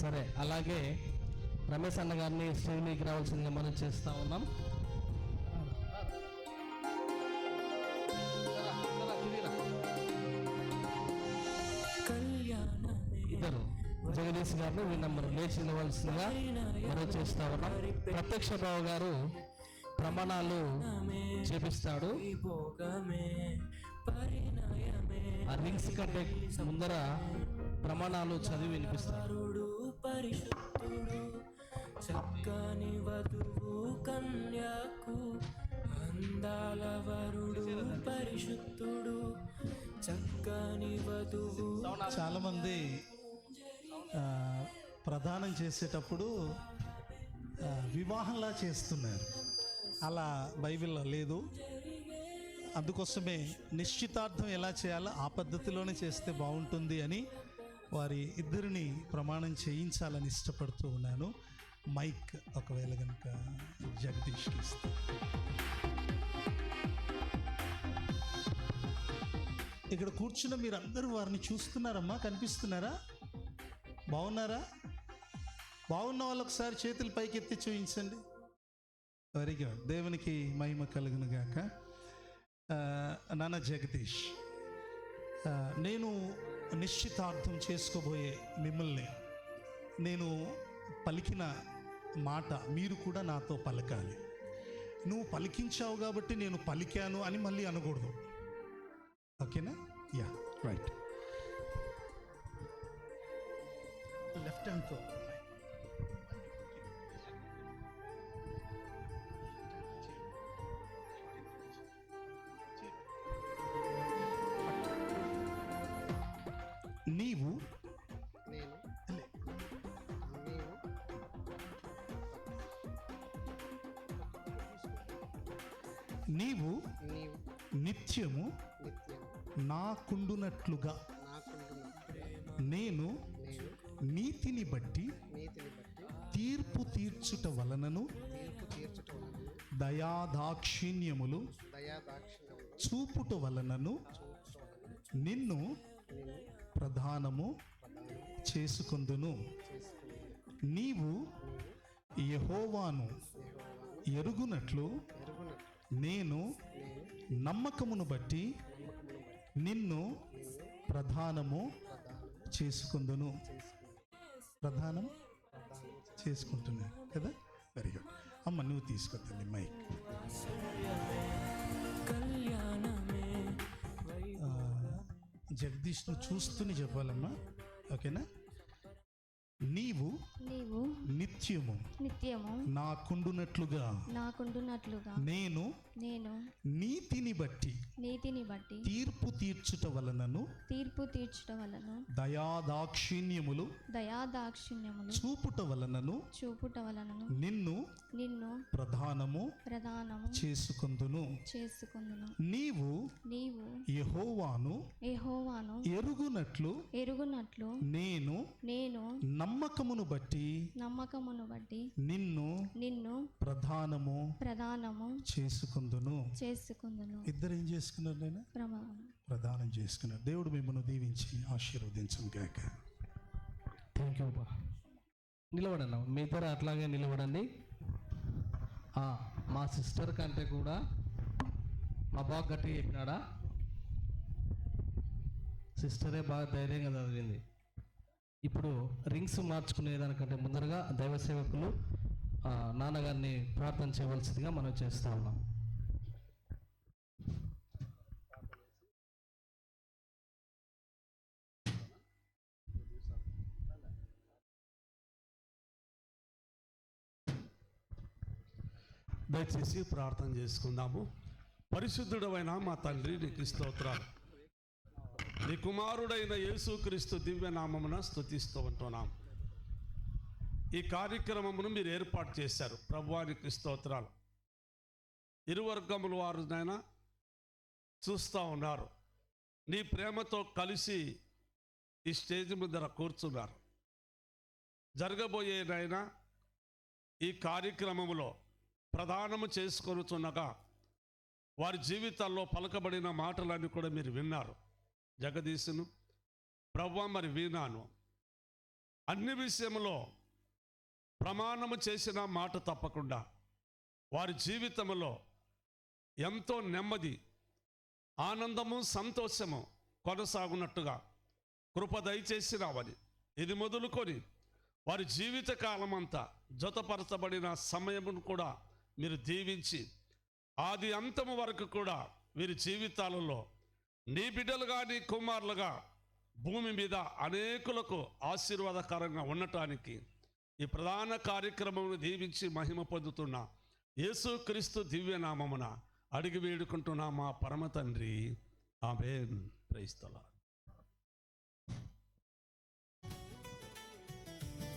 సరే, అలాగే రమేష్ అన్న గారిని స్టేజ్కి రావాల్సిందిగా మనం చేస్తూ ఉన్నాం. ఇద్దరు జగదీష్ గారిని వీళ్ళందరూ లేచి నిలవలసిందిగా మనం చేస్తూ ఉన్నాం. ప్రత్యక్ష బావ గారు ప్రమాణాలు చేపిస్తాడు. ఆ రింగ్స్ కంటే ముందర ప్రమాణాలు చదివి వినిపిస్తాడు. పరిశుద్ధుడు చక్కని వధువు కన్యకు అందాల వరుడు పరిశుద్ధుడు చక్కని వధువు. చాలామంది ప్రదానం చేసేటప్పుడు వివాహంలా చేస్తున్నారు. అలా బైబిల్లో లేదు. అందుకోసమే నిశ్చితార్థం ఎలా చేయాలో ఆ పద్ధతిలోనే చేస్తే బాగుంటుంది అని వారి ఇద్దరిని ప్రమాణం చేయించాలని ఇష్టపడుతూ ఉన్నాను. మైక్ ఒకవేళ కనుక జగదీష్కి ఇస్తే. ఇక్కడ కూర్చున్న మీరందరూ వారిని చూస్తున్నారమ్మా, కనిపిస్తున్నారా? బాగున్నారా? బాగున్న వాళ్ళు ఒకసారి చేతులు పైకి ఎత్తి చూపించండి. Very good. దేవునికి మహిమ కలుగును గాక. నాన్న జగదీష్, నేను నిశ్చితార్థం చేసుకోబోయే మిమ్మల్ని నేను పలికిన మాట మీరు కూడా నాతో పలకాలి. నువ్వు పలికించావు కాబట్టి నేను పలికాను అని మళ్ళీ అనకూడదు. ఓకేనా? Yeah, right. లెఫ్ట్ హ్యాండ్తో నీవు నీవు నిత్యము నాకుండునట్లుగా నేను నీతిని బట్టి తీర్పు తీర్చుట వలనను దయాదాక్షిణ్యములు చూపుట వలనను నిన్ను ప్రధానము చేసుకొందును. నీవు యెహోవాను ఎరుగునట్లు నేను నమ్మకమును బట్టి నిన్ను ప్రధానము చేసుకుందును. ప్రధానం చేసుకుంటున్నాను కదా. Very good. అమ్మ నువ్వు తీసుకొద్దండి మైక్. జగదీష్ను చూస్తూనే చెప్పాలమ్మా, ఓకేనా? నీవు నీవు నిత్యము నిత్యము నాకుండునట్లుగా నాకుండునట్లుగా నేను నేను నీతిని బట్టి నీతిని బట్టి తీర్పు తీర్చుట వలనను తీర్పు తీర్చుట వలన దయాదాక్షిణ్యములు దయాదాక్షిణ్యములు చూపుట వలనను చూపుట వలనను నిన్ను నిన్ను ప్రధానము ప్రదానము చేసుకొందును. చేసుకుందును. నీవు నీవు యెహోవాను యెహోవాను ఎరుగునట్లు ఎరుగునట్లు నేను నేను నమ్మకమును బట్టి నిన్ను నిన్ను ప్రధానము చేసుకుందును. ఇద్దరు ఏం చేసుకున్నారు? నేను ప్రధానం చేసుకున్నారు. దేవుడు మిమ్మల్ని దీవించి ఆశీర్వదించును గాక. Thank you. నిలబడన్నా, మీ ఇద్దరు అట్లాగే నిలబడండి. మా సిస్టర్ కంటే కూడా మా బాగా గట్టిగా చెప్పినాడా? సిస్టరే బాగా ధైర్యంగా చదివింది. ఇప్పుడు రింగ్స్ మార్చుకునేదానికంటే ముందరగా దైవ సేవకులు నాన్నగారిని ప్రార్థన చేయవలసిందిగా మనం చేస్తూ ఉన్నాం. దయచేసి ప్రార్థన చేసుకుందాము. పరిశుద్ధుడైన మా తండ్రి, నీకు స్తోత్రాలు. నీ కుమారుడైన యేసుక్రీస్తు దివ్య నామమున స్తుతిస్తూ ఉంటున్నాం. ఈ కార్యక్రమమును మీరు ఏర్పాటు చేశారు. ప్రభువానికి స్తోత్రాలు. ఇరు వర్గముల వారునైనా చూస్తూ ఉన్నారు. నీ ప్రేమతో కలిసి ఈ స్టేజ్ ముందర కూర్చున్నారు. జరగబోయేనైనా ఈ కార్యక్రమములో ప్రధానము చేసుకొనుచున్నగా వారి జీవితాల్లో పలకబడిన మాటలన్నీ కూడా మీరు విన్నారు. జగదీశును ప్రభువా మరి వీణాను అన్ని విషయంలో ప్రమాణము చేసిన మాట తప్పకుండా వారి జీవితంలో ఎంతో నెమ్మది, ఆనందము, సంతోషము కొనసాగునట్టుగా కృప దయచేసినావని, ఇది మొదలుకొని వారి జీవిత కాలమంతా జతపరచబడిన సమయమును కూడా మీరు దీవించి ఆది అంతము వరకు కూడా వీరి జీవితాలలో నీ బిడ్డలుగా, నీ కుమారులుగా భూమి మీద అనేకులకు ఆశీర్వాదకరంగా ఉండటానికి ఈ ప్రధాన కార్యక్రమమును దీవించి మహిమ పొందుతున్న యేసుక్రీస్తు దివ్యనామమున అడిగి వేడుకుంటున్నా మా పరమ తండ్రి. ఆమేన్. Praise the lord.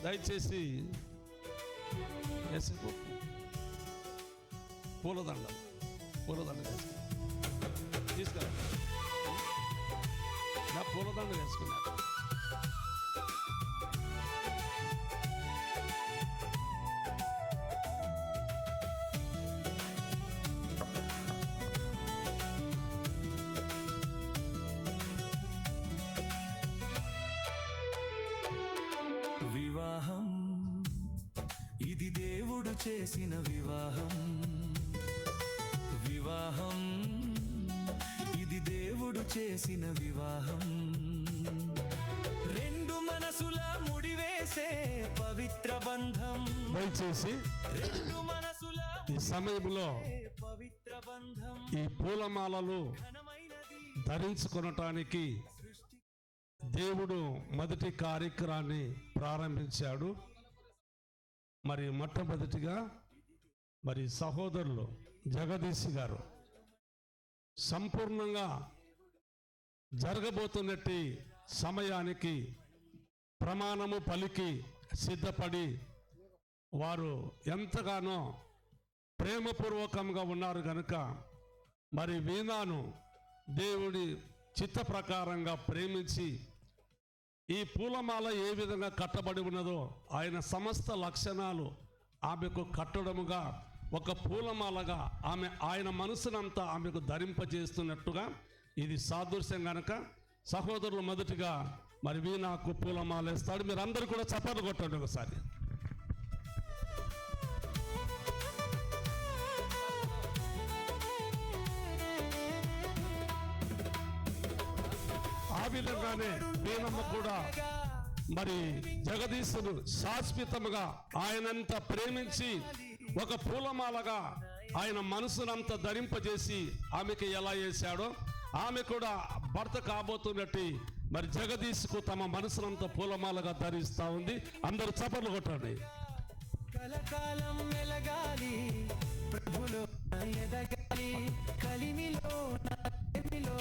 దయచేసి పూలదండ తీసుకురా. నా పూలదండ వేసుకున్నా. వివాహం ఇది దేవుడు చేసిన వివాహం. వివాహం ఇది దేవుడు చేసిన వివాహం. రెండు మనసుల ముడివేసే పవిత్ర బంధం. దయచేసి రెండు మనసుల ఈ సమయంలో పవిత్ర బంధం. ఈ పూలమాలలు ధరించుకొనటానికి దేవుడు మొదటి కార్యక్రమాన్ని ప్రారంభించాడు. మరి మొట్టమొదటిగా మరి సహోదరులు జగదీశ్ గారు సంపూర్ణంగా జరగబోతున్నట్టి సమయానికి ప్రమాణము పలికి సిద్ధపడి వారు ఎంతగానో ప్రేమపూర్వకంగా ఉన్నారు కనుక మరి వీణాను దేవుడి చిత్త ప్రకారంగా ప్రేమించి ఈ పూలమాల ఏ విధంగా కట్టబడి ఉన్నదో ఆయన సమస్త లక్షణాలు ఆమెకు కట్టడముగా ఒక పూలమాలగా ఆయన మనసునంతా ఆమెకు ధరింపజేస్తున్నట్టుగా ఇది సాదృశ్యం కనుక సహోదరులు మొదటిగా మరి వీణాకు పూలమాల వేస్తాడు. మీరు అందరూ కూడా చప్పట్లు కొట్టండి ఒకసారి. ఆ విధంగానే వీణమ్మ కూడా మరి జగదీశుడు శాశ్వతముగా ఆయనంత ప్రేమించి ఒక పూలమాలగా ఆయన మనసునంత ధరింపజేసి ఆమెకి ఎలా చేశాడో ఆమె కూడా భర్త కాబోతున్నట్టు మరి జగదీశ్కు తమ మనసునంతా పూలమాలగా ధరిస్తూ ఉంది. అందరూ చప్పట్లు కొట్టండి. కలకాలం మెలగాలి, ప్రభులో ఎదగాలి, కలిమిలో కలిమిలో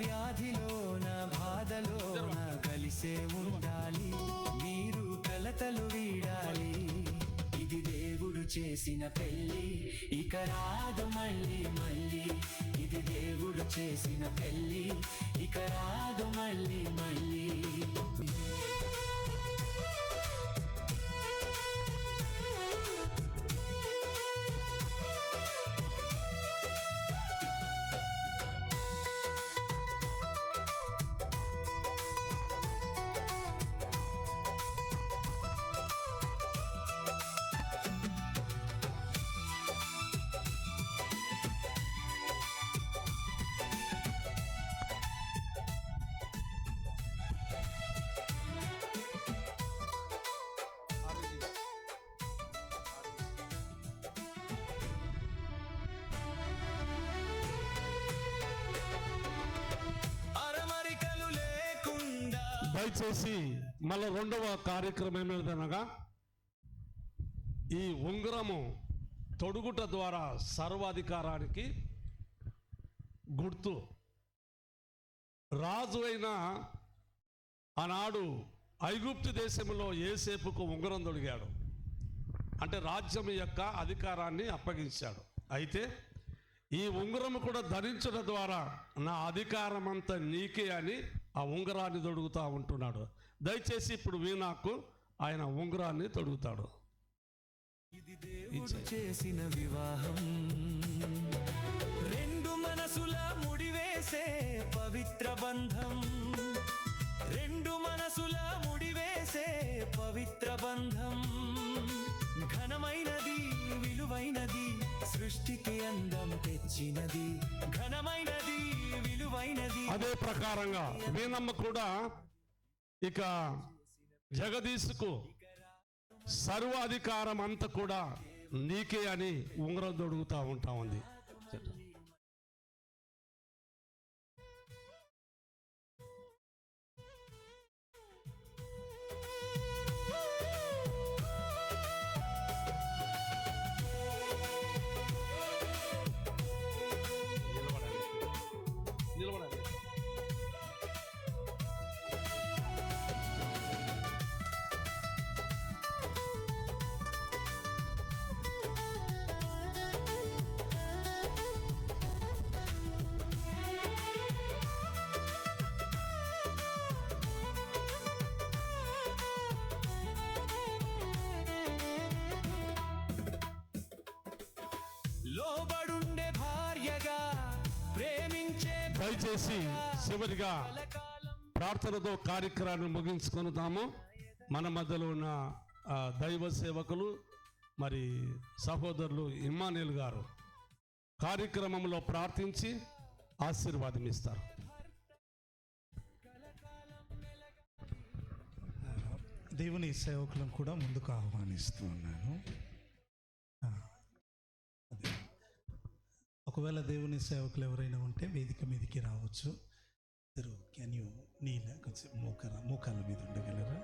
వ్యాధిలో బాధలో కలిసే ఉండాలి, మీరు కలతలు వీడాలి. ఇది దేవుడు చేసిన పెళ్ళి, ఇక రాదు మళ్ళీ మళ్ళీ. ఇది దేవుడు చేసిన పెళ్ళి, ఇక రాదు మళ్ళీ మళ్ళీ. దయచేసి మళ్ళీ రెండవ కార్యక్రమం ఏమిటనగా ఈ ఉంగరము తొడుగుట ద్వారా సర్వాధికారానికి గుర్తు. రాజు అయిన ఆనాడు ఐగుప్తు దేశంలో యోసేపుకు ఉంగరం తొడిగాడు, అంటే రాజ్యం యొక్క అధికారాన్ని అప్పగించాడు. అయితే ఈ ఉంగరము కూడా ధరించడం ద్వారా నా అధికారం అంతా నీకే అని ఆ ఉంగరాన్ని తొడుగుతూ ఉంటున్నాడు. దయచేసి ఇప్పుడు వీణాకు ఆయన ఉంగరాన్ని తొడుగుతాడు. ఇది దేవుడు చేసిన వివాహం, రెండు మనసుల ముడివేసే పవిత్ర బంధం, రెండు మనసుల ముడివేసే పవిత్ర బంధం. ఘనమైనది విలువైనది, సృష్టికి అందం తెచ్చినది, ఘనమైనది విలువైనది. అదే ప్రకారంగా వీణమ్మ కూడా ఇక జగదీశుకు సర్వాధికారం అంతా కూడా నీకే అని ఉంగరం తొడుగుతూ ఉంటా ఉంది. లోబడుండే భార్యగా ప్రేమించే. దయచేసి చివరిగా ప్రార్థనతో కార్యక్రమాన్ని ముగించుకుందాము. మన మధ్యలో ఉన్న దైవ సేవకులు మరి సహోదరులు ఇమ్మానుయేల్ గారు కార్యక్రమంలో ప్రార్థించి ఆశీర్వాదం ఇస్తారు. దేవుని సేవకులను కూడా ముందుకు ఆహ్వానిస్తూ ఉన్నాను. ఒకవేళ దేవుని సేవకులు ఎవరైనా ఉంటే వేదిక మీదకి రావచ్చు. కెన్ యూ నీళ్ళ కొంచెం మోకాల మీద ఉండగలరా?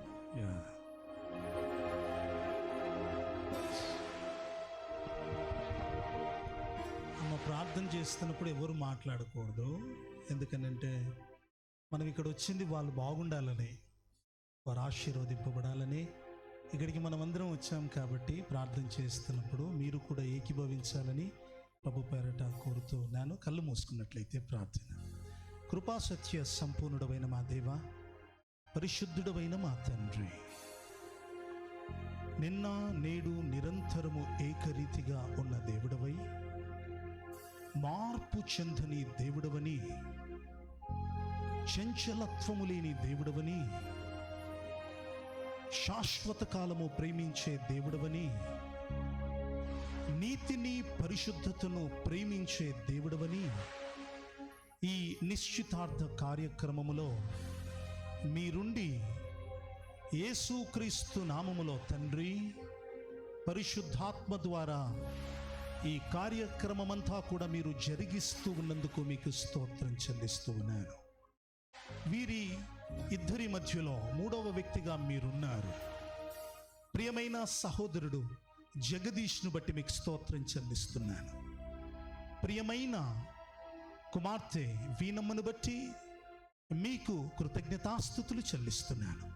అమ్మ ప్రార్థన చేస్తున్నప్పుడు ఎవరు మాట్లాడకూడదు. ఎందుకనంటే మనం ఇక్కడ వచ్చింది వాళ్ళు బాగుండాలని, వారు ఆశీర్వదింపబడాలని ఇక్కడికి మనం అందరం వచ్చాం. కాబట్టి ప్రార్థన చేస్తున్నప్పుడు మీరు కూడా ఏకీభవించాలని ప్రభు పేరట కోరుతూ ఉన్నాను. కళ్ళు మూసుకున్నట్లయితే ప్రార్థన. కృపా సత్య సంపూర్ణుడమైన మా దేవ, పరిశుద్ధుడమైన మా తండ్రి, నిన్న నేడు నిరంతరము ఏకరీతిగా ఉన్న దేవుడవై, మార్పు చెందని దేవుడవని, చంచలత్వము లేని దేవుడవని, శాశ్వత కాలము ప్రేమించే దేవుడవని, నీతిని పరిశుద్ధతను ప్రేమించే దేవుడవని ఈ నిశ్చితార్థ కార్యక్రమములో మీరుండి యేసుక్రీస్తు నామములో తండ్రి పరిశుద్ధాత్మ ద్వారా ఈ కార్యక్రమమంతా కూడా మీరు జరిగిస్తూ ఉన్నందుకు మీకు స్తోత్రం చెల్లిస్తూ ఉన్నాను. వీరి ఇద్దరి మధ్యలో మూడవ వ్యక్తిగా మీరున్నారు. ప్రియమైన సహోదరుడు జగదీష్ను బట్టి మీకు స్తోత్రం చెల్లిస్తున్నాను. ప్రియమైన కుమార్తె వీణమ్మను బట్టి మీకు కృతజ్ఞతాస్తుతులు చెల్లిస్తున్నాను.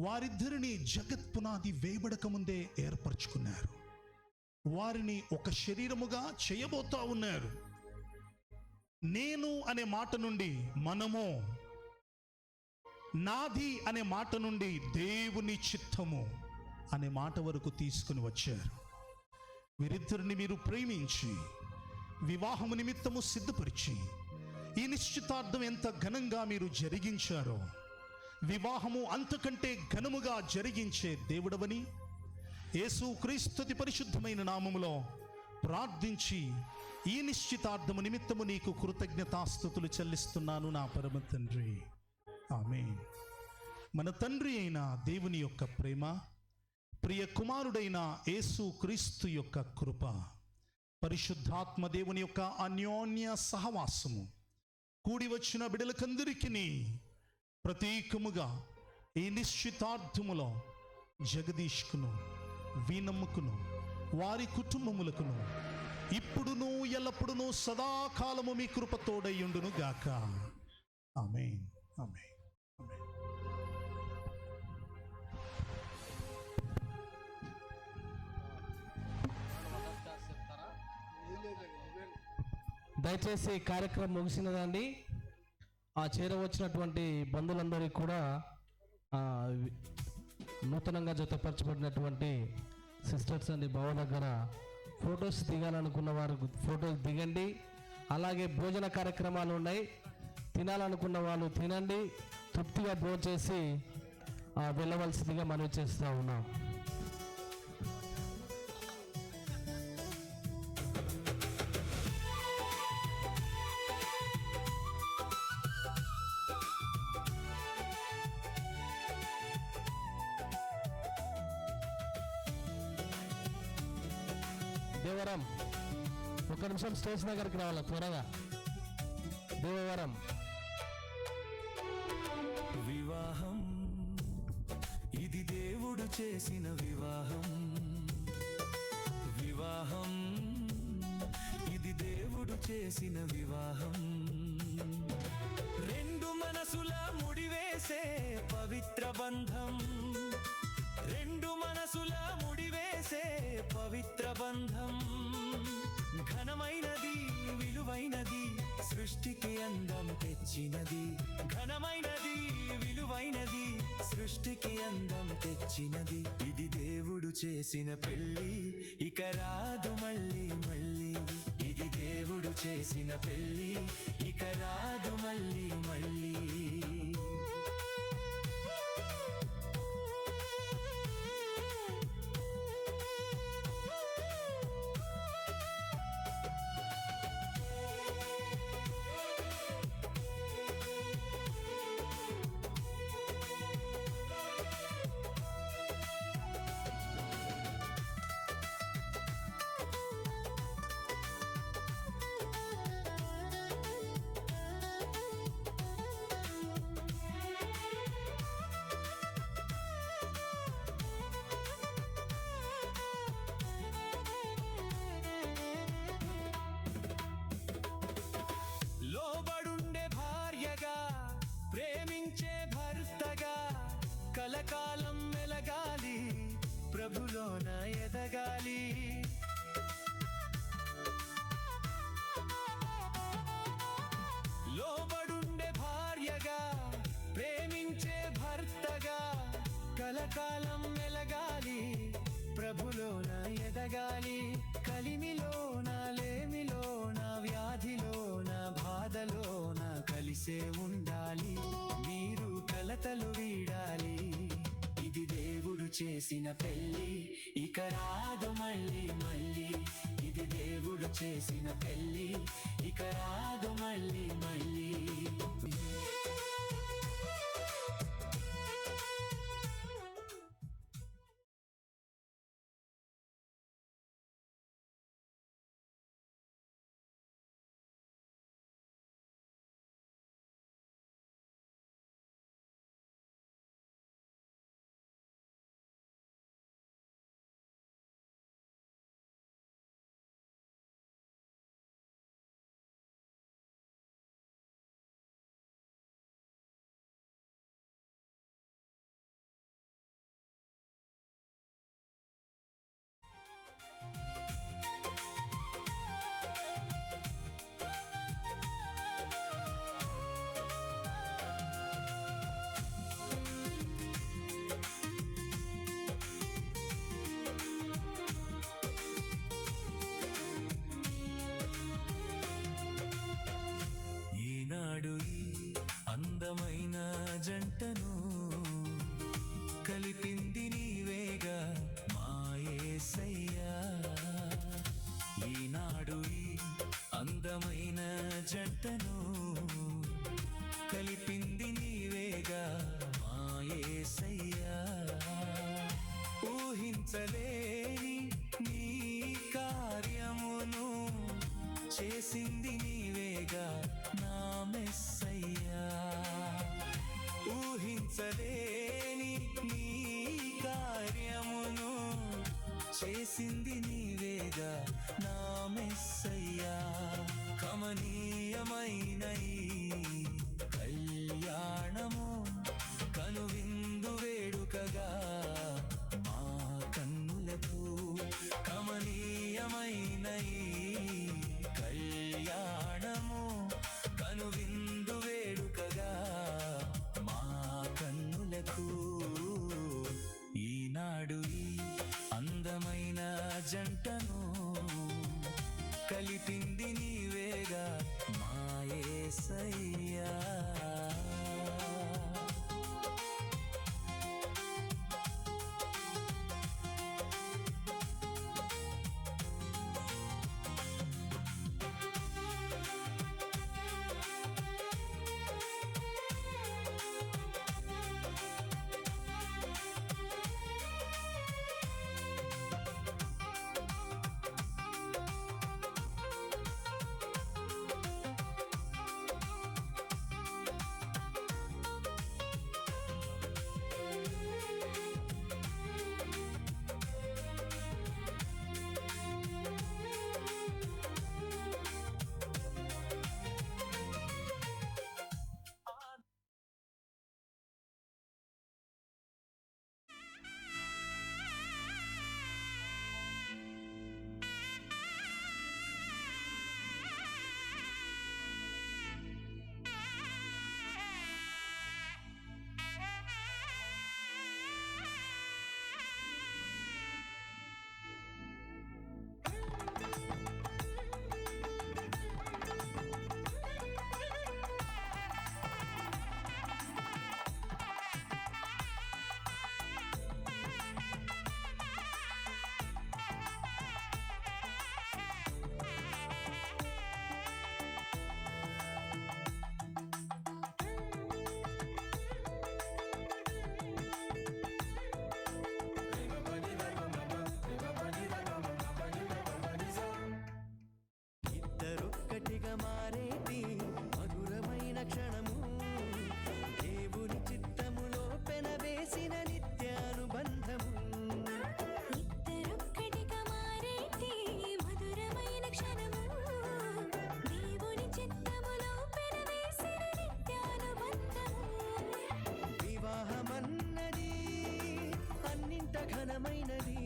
వారిద్దరిని జగత్ పునాది వేయబడక ముందే ఏర్పరచుకున్నారు. వారిని ఒక శరీరముగా చేయబోతా ఉన్నారు. నేను అనే మాట నుండి మనము, నాది అనే మాట నుండి దేవుని చిత్తము అనే మాట వరకు తీసుకుని వచ్చారు. వీరిద్దరిని మీరు ప్రేమించి వివాహము నిమిత్తము సిద్ధపరిచి ఈ నిశ్చితార్థం ఎంత ఘనంగా మీరు జరిగించారో, వివాహము అంతకంటే ఘనముగా జరిగించే దేవుడవని యేసుక్రీస్తు పరిశుద్ధమైన నామములో ప్రార్థించి ఈ నిశ్చితార్థము నిమిత్తము నీకు కృతజ్ఞతాస్తుతులు చెల్లిస్తున్నాను నా పరమ తండ్రి. ఆమేన్. మన తండ్రి అయిన దేవుని యొక్క ప్రేమ, ప్రియ కుమారుడైన యేసుక్రీస్తు యొక్క కృప, పరిశుద్ధాత్మ దేవుని యొక్క అన్యోన్య సహవాసము కూడి వచ్చిన బిడ్డలకందరికీ ప్రత్యేకముగా ఈ నిశ్చితార్థములో జగదీష్కును, వీణమ్మకును, వారి కుటుంబములకును ఇప్పుడును ఎల్లప్పుడును సదాకాలము మీ కృప తోడయ్యుండును గాక. ఆమేన్. ఆమేన్. దయచేసి కార్యక్రమం ముగిసినదండి. ఆ చేరవచ్చినటువంటి బంధువులందరికీ కూడా నూతనంగా జతపరచబడినటువంటి సిస్టర్స్ అండి బావ దగ్గర ఫొటోస్ దిగాలనుకున్న వారు ఫొటోస్ దిగండి. అలాగే భోజన కార్యక్రమాలు ఉన్నాయి. తినాలనుకున్న వాళ్ళు తినండి. తృప్తిగా భోజనం చేసి వెళ్ళవలసిందిగా మనవి చేస్తూ ఉన్నాం. దేవరం ఒక నిమిషం స్టేజ్ దగ్గరికి రావాలా త్వరగా. దేవరం వివాహం ఇది దేవుడు చేసిన వివాహం. వివాహం ఇది దేవుడు చేసిన వివాహం. రెండు మనసుల ముడివేసే పవిత్ర బంధం. రెండు మనసుల ముడివేసే పవిత్ర బంధం. ఘనమైనది, విలువైనది, సృష్టికి అందం తెచ్చినది. ఘనమైనది, విలువైనది, సృష్టికి అందం తెచ్చినది. ఇది దేవుడు చేసిన పెళ్ళి, ఇక రాదు మళ్ళీ మళ్ళీ. ఇది దేవుడు చేసిన పెళ్ళి, ఇక రాదు మళ్ళీ మళ్ళీ. లోబడుండే భార్యగా, ప్రేమించే భర్తగా కలకాలం మెలగాలి, ప్రభులోన ఎదగాలి. లోబడుండే భార్యగా, ప్రేమించే భర్తగా కలకాలం మెలగాలి, ప్రభులోన ఎదగాలి. కలిమిలోన, లేమిలోన, వ్యాధిలోన, బాధలోన కలిసే ఉండాలి. మీరు కలతలు వీడాలి. ఇది దేవుడు చేసిన పెళ్ళి, ఇక రాదు మళ్ళీ మళ్ళీ. ఇది దేవుడు చేసిన పెళ్ళి, ఇక రాదు మళ్ళీ మళ్ళీ. జంటను కలిపింది నీవేగా మా యేసయ్యా. ఊహించలేని నీ కార్యమును చేసింది నీవేగా నా మెస్సయ్యా. ఊహించలేని నీ కార్యమును చేసింది నీవేగా నా మెస్సయ్యా. కమనీయమైన ఈ కళ్యాణము కనువిందు వేడుకగా మా కన్నులకు. కమనీయమైన ఈ కళ్యాణము కనువిందు వేడుకగా మా కన్నులకు. ఈనాడు ఈ అందమైన జంటను కలిపింది నీవేగా మా యేసయ్యా. ఇద్దరొక్కటిగా మారేటి మధురమైన క్షణము దేవుని చిత్తములో పెనవేసిన నిత్యానుబంధము. ఇద్దరొక్కటిగా మారేటి మధురమైన క్షణము దేవుని చిత్తములో పెనవేసిన నిత్యానుబంధము. వివాహమన్నది అన్నింట ఘనమైనది.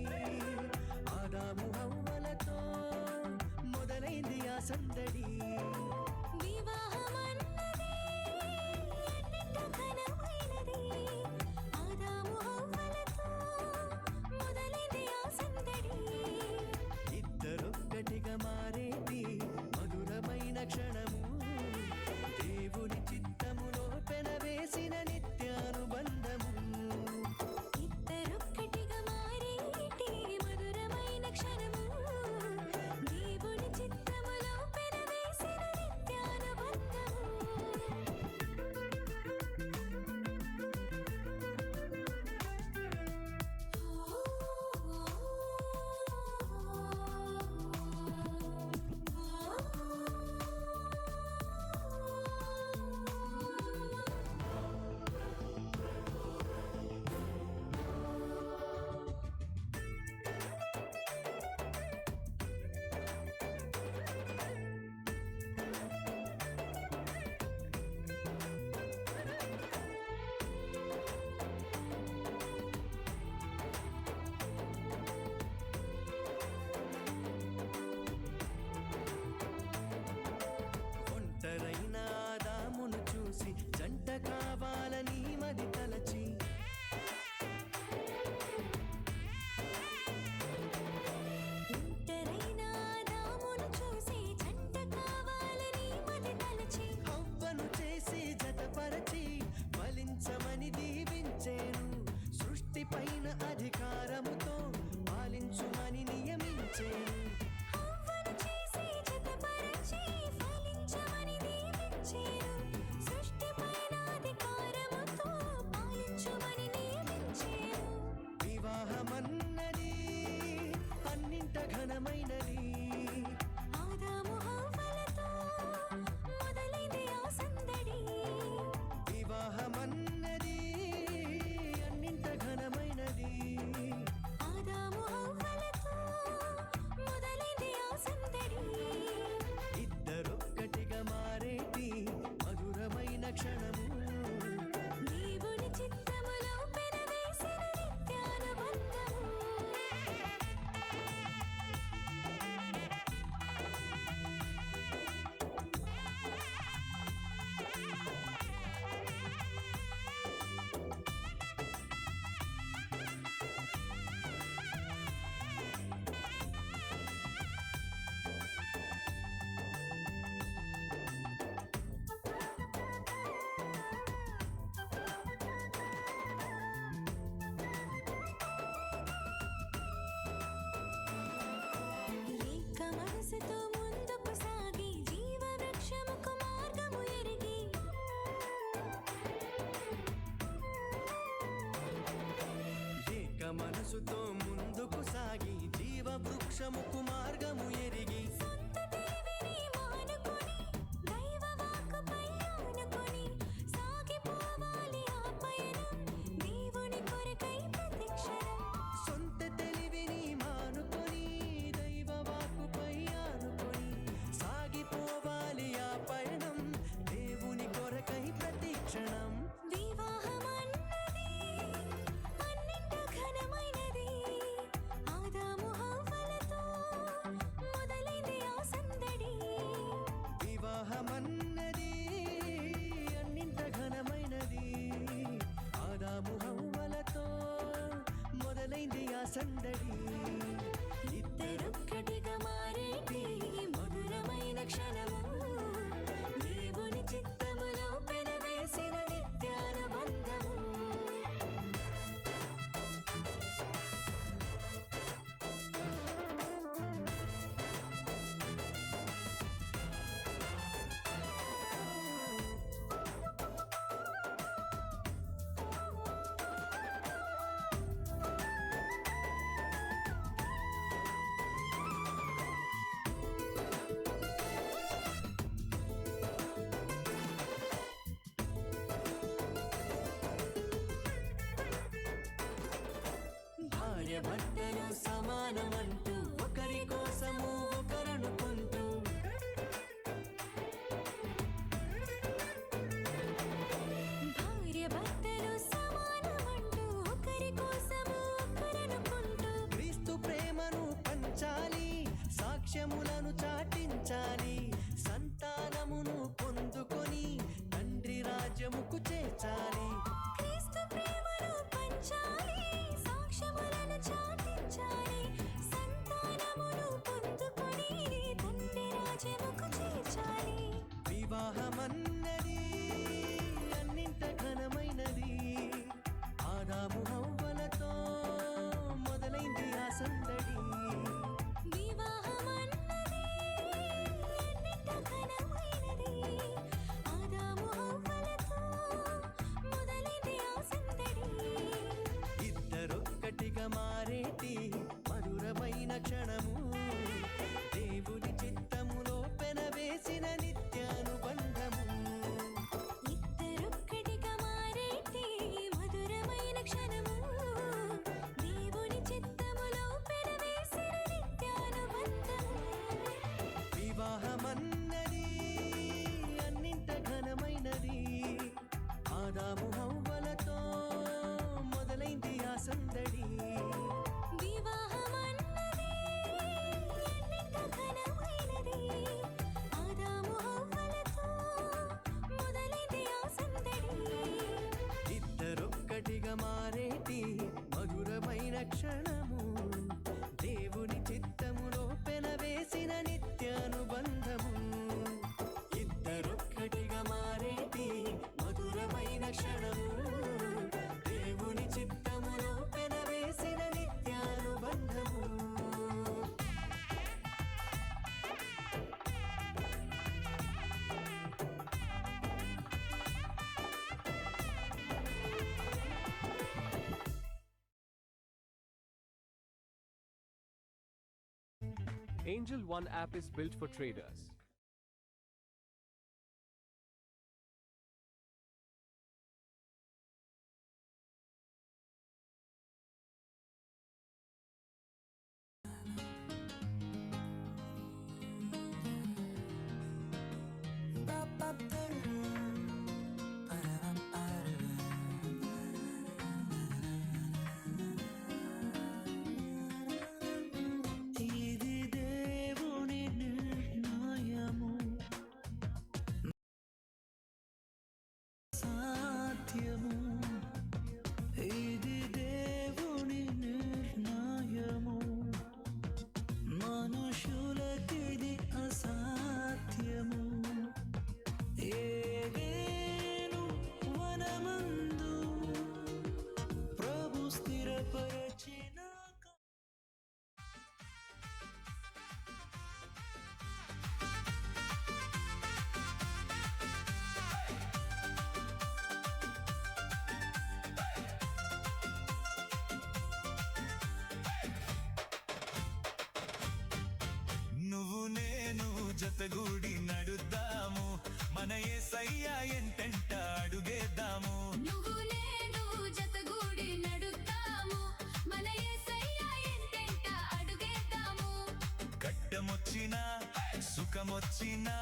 ఆదాము హవ్వలతో మొదలైంది ఆ సందడి. వివాహమన్నది అన్నింట ఘనమైనది. ఆదాము హవ్వలతో మొదలైంది ఆ సందడి. ఇద్దరొక్కటిగా మారేటి మధురమైన క్షణము దేవుని చిత్తములో పెనవేసిన నిత్యానుబంధము. ఇద్దరొక్కటిగా మారేటి మధురమైన క్షణము దేవుని చిత్తములో పెనవేసిన నిత్యానుబంధము. ఒంటరైన ఆదామును చూసి జంట కావాలని మది తలచి ఒంటరైన ఆదామును చూసి జంట కావాలని మది తలచి హవ్వను చేసి జతపరచి ఫలించమని దీవించేను. సృష్టిపైన అధికారముతో పాలించుమని నియమించేను. హవ్వను చేసి జతపరచి ఫలించమని దీవించెను. వివాహమన్నది అన్నింట ఘనమైనది. ఆదాము హవ్వలతో మొదలైంది ఆ సందడి. వివాహమన్నది అన్నింట ఘనమైనది. ఆదాము హవ్వలతో మొదలైంది ఆ సందడి. ఇద్దరొక్కటిగా మారేటి మధురమైన క్షణము. దేవుని చిత్తములో పెనవేసిన నిత్యానుబంధము. ఏక మనసుతో ముందుకు సాగి జీవవృక్షముకు మార్గము ఎరిగి. ఏక మనసుతో ముందుకు సాగి జీవవృక్షముకు మార్గము ఎరిగి. సొంత తెలివిని మానుకొని దైవ వాక్కుపై ఆనుకొని సాగిపోవాలి ఆ పయనం దేవుని కొరకై ప్రతిక్షణం. సొంత తెలివిని మానుకొని దైవ వాక్కుపై ఆనుకొని సాగిపోవాలి ఆ పయనం దేవుని కొరకై ప్రతిక్షణం. వివాహమన్నది అన్నింట ఘనమైనది. ఆదాము హవ్వలతో మొదలైంది ఆ సందడి. వివాహమన్నది అన్నింట ఘనమైనది. ఆదాము హవ్వలతో మొదలైంది ఆ సందడి. ఇద్దరొక్కటిగా మారేటి మధురమైన క్షణము. దేవుని చిత్తములో పెనవేసిన నిత్యానుబంధము. భార్య భర్తలు సమానమంటూ ఒకరి కోసము ఒకరనుకుంటూ భార్య భర్తలు సమానమంటూ ఒకరి కోసము ఒకరనుకుంటూ. క్రీస్తు ప్రేమను పంచాలి, సాక్ష్యములను చాటించాలి, సంతానమును పొందుకొని తండ్రి రాజ్యముకు చేర్చాలి. క్రీస్తు ప్రేమను పంచాలి, సాక్ష్యములను చాటించాలి, సంతానమును Angel One app is built for traders. ఇది దేవుని నిర్ణయము సాధ్యము ఇది దేవుని నిర్ణయము మనుషులకిది అసాధ్యము ఏదేను వనమందు ప్రభు స్థిరపరచిన నువ్వు నేను జతగూడి నడుద్దాము మన యేసయ్య ఎంటెంట అడుగేద్దాము నువ్వు నేను జతగూడి నడుద్దాము మన యేసయ్య ఎంటెంట అడుగేద్దాము కట్టమొచ్చినా సుఖమొచ్చినా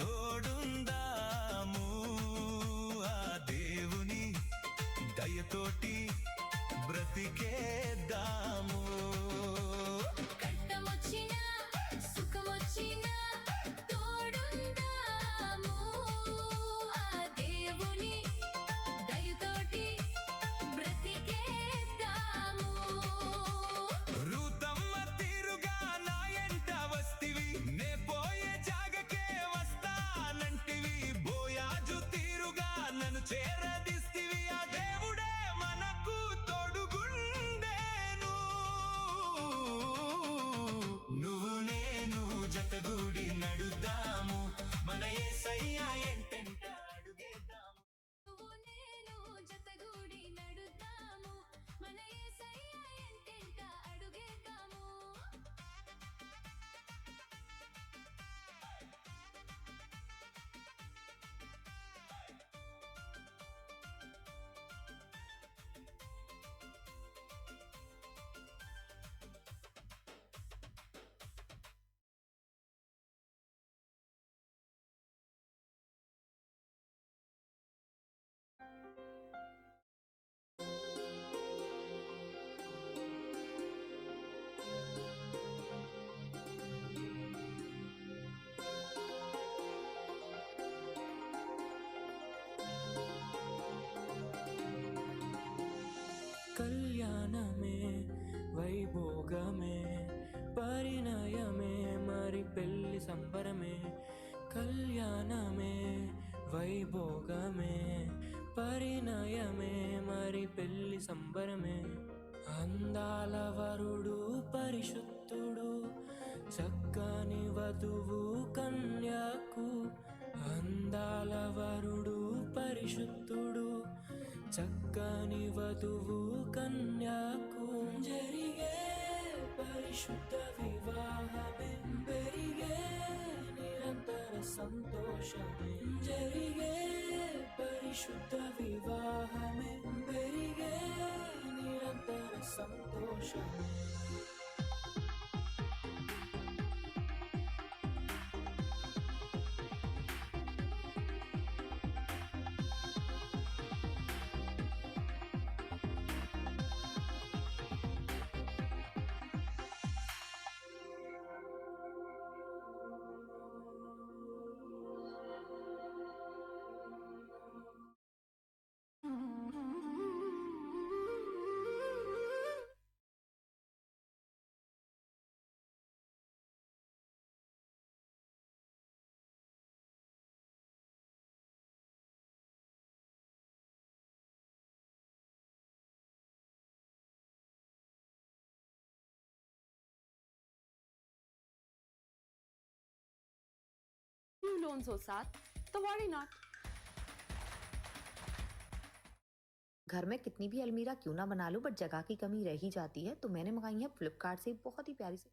తోడుందాము ఆ దేవుని దయతోటి బ్రతికేద్దాము కట్టమొచ్చినా సుఖమొచ్చినా తోడుందాము ఆ దేవుని దయతోటి బ్రతికేద్దాము రూతమ్మ తీరుగా నా ఎంట వస్తివి నే పోయే జాగకే వస్తానంటివి బోయాజు తీరుగా నన్ను చేరదిస్తివి ఆ దేవుడే మనకు తోడుగుండేను నువ్వు నేను జతగూడి నడుద్దాము మన యేసయ్య ఎంటెంట అడుగేద్దాము నువ్వు నేను జతగూడి నడుద్దాము మన యేసయ్య ఎంటెంట అడుగేద్దాము కళ్యాణమే వైభోగమే పరిణయమే మరి పెళ్లి సంబరమే కళ్యాణమే వైభోగమే పరిణయమే మరి పెళ్లి సంబరమే అందాల వరుడు పరిశుద్ధుడు చక్కని వధువు కన్యాకు అందాల వరుడు పరిశుద్ధుడు చక్కని వధువు కన్యాకు జరిగే పరిశుద్ధ వివాహమే పెరిగే నిరంతర సంతోషమే జరిగే పరిశుద్ధ వివాహమే పెరిగే నిరంతర సంతోషమే लोन्स हो साथ तो वरी नॉट। घर में कितनी भी अलमीरा क्यों ना बना लो बट जगह की कमी रह ही जाती है, तो मैंने मंगाई है फ्लिपकार्ट से बहुत ही प्यारी सी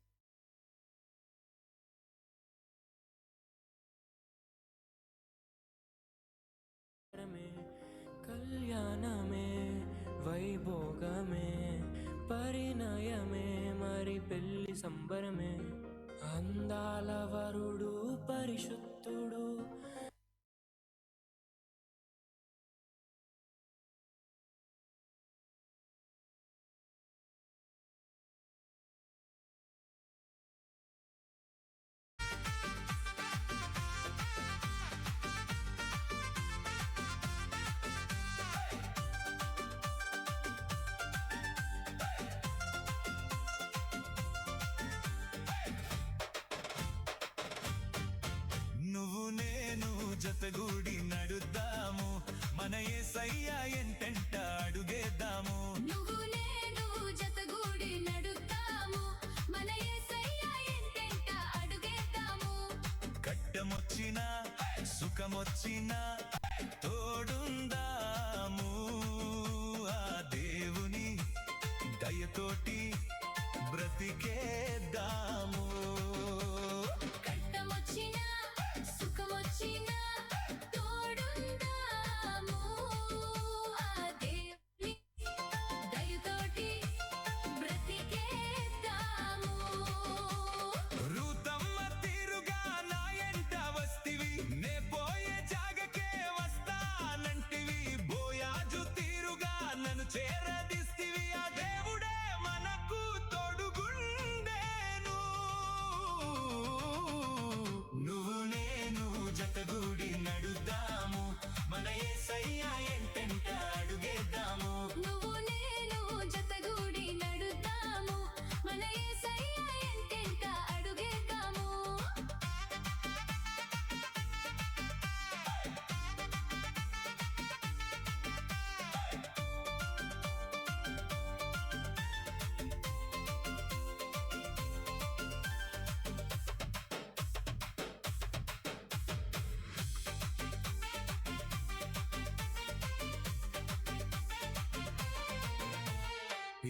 పెళ్లి సంబరమే అందాల వరుడు పరిశుద్ధుడు నువ్వు నేను జతగూడి నడుద్దాము మన యేసయ్య ఎంటెంట అడుగేద్దాము నువ్వు నేను జతగూడి నడుద్దాము మన యేసయ్య ఎంటెంట అడుగేద్దాము కట్టమొచ్చినా సుఖమొచ్చినా తోడుందాము ఆ దేవుని దయతోటి బ్రతికేద్దాము కట్టమొచ్చినా సుఖమొచ్చినా తోడుందాము ఆ దేవుని దయతోటి బ్రతికేద్దాము రూతమ్మ తీరుగా నా ఎంట వస్తివి నే పోయే జాగకే వస్తానంటివి బోయాజు తీరుగా నన్ను చేరదిస్తివి ఆ దేవుడే మనకు తోడుగుండేను నువ్వు నేను జతగూడి నడుద్దాము మన యేసయ్య ఎంటెంట అడుగేద్దాము నువ్వు నేను జతగూడి నడుద్దాము మన యేసయ్య ఎంటెంట అడుగేద్దాము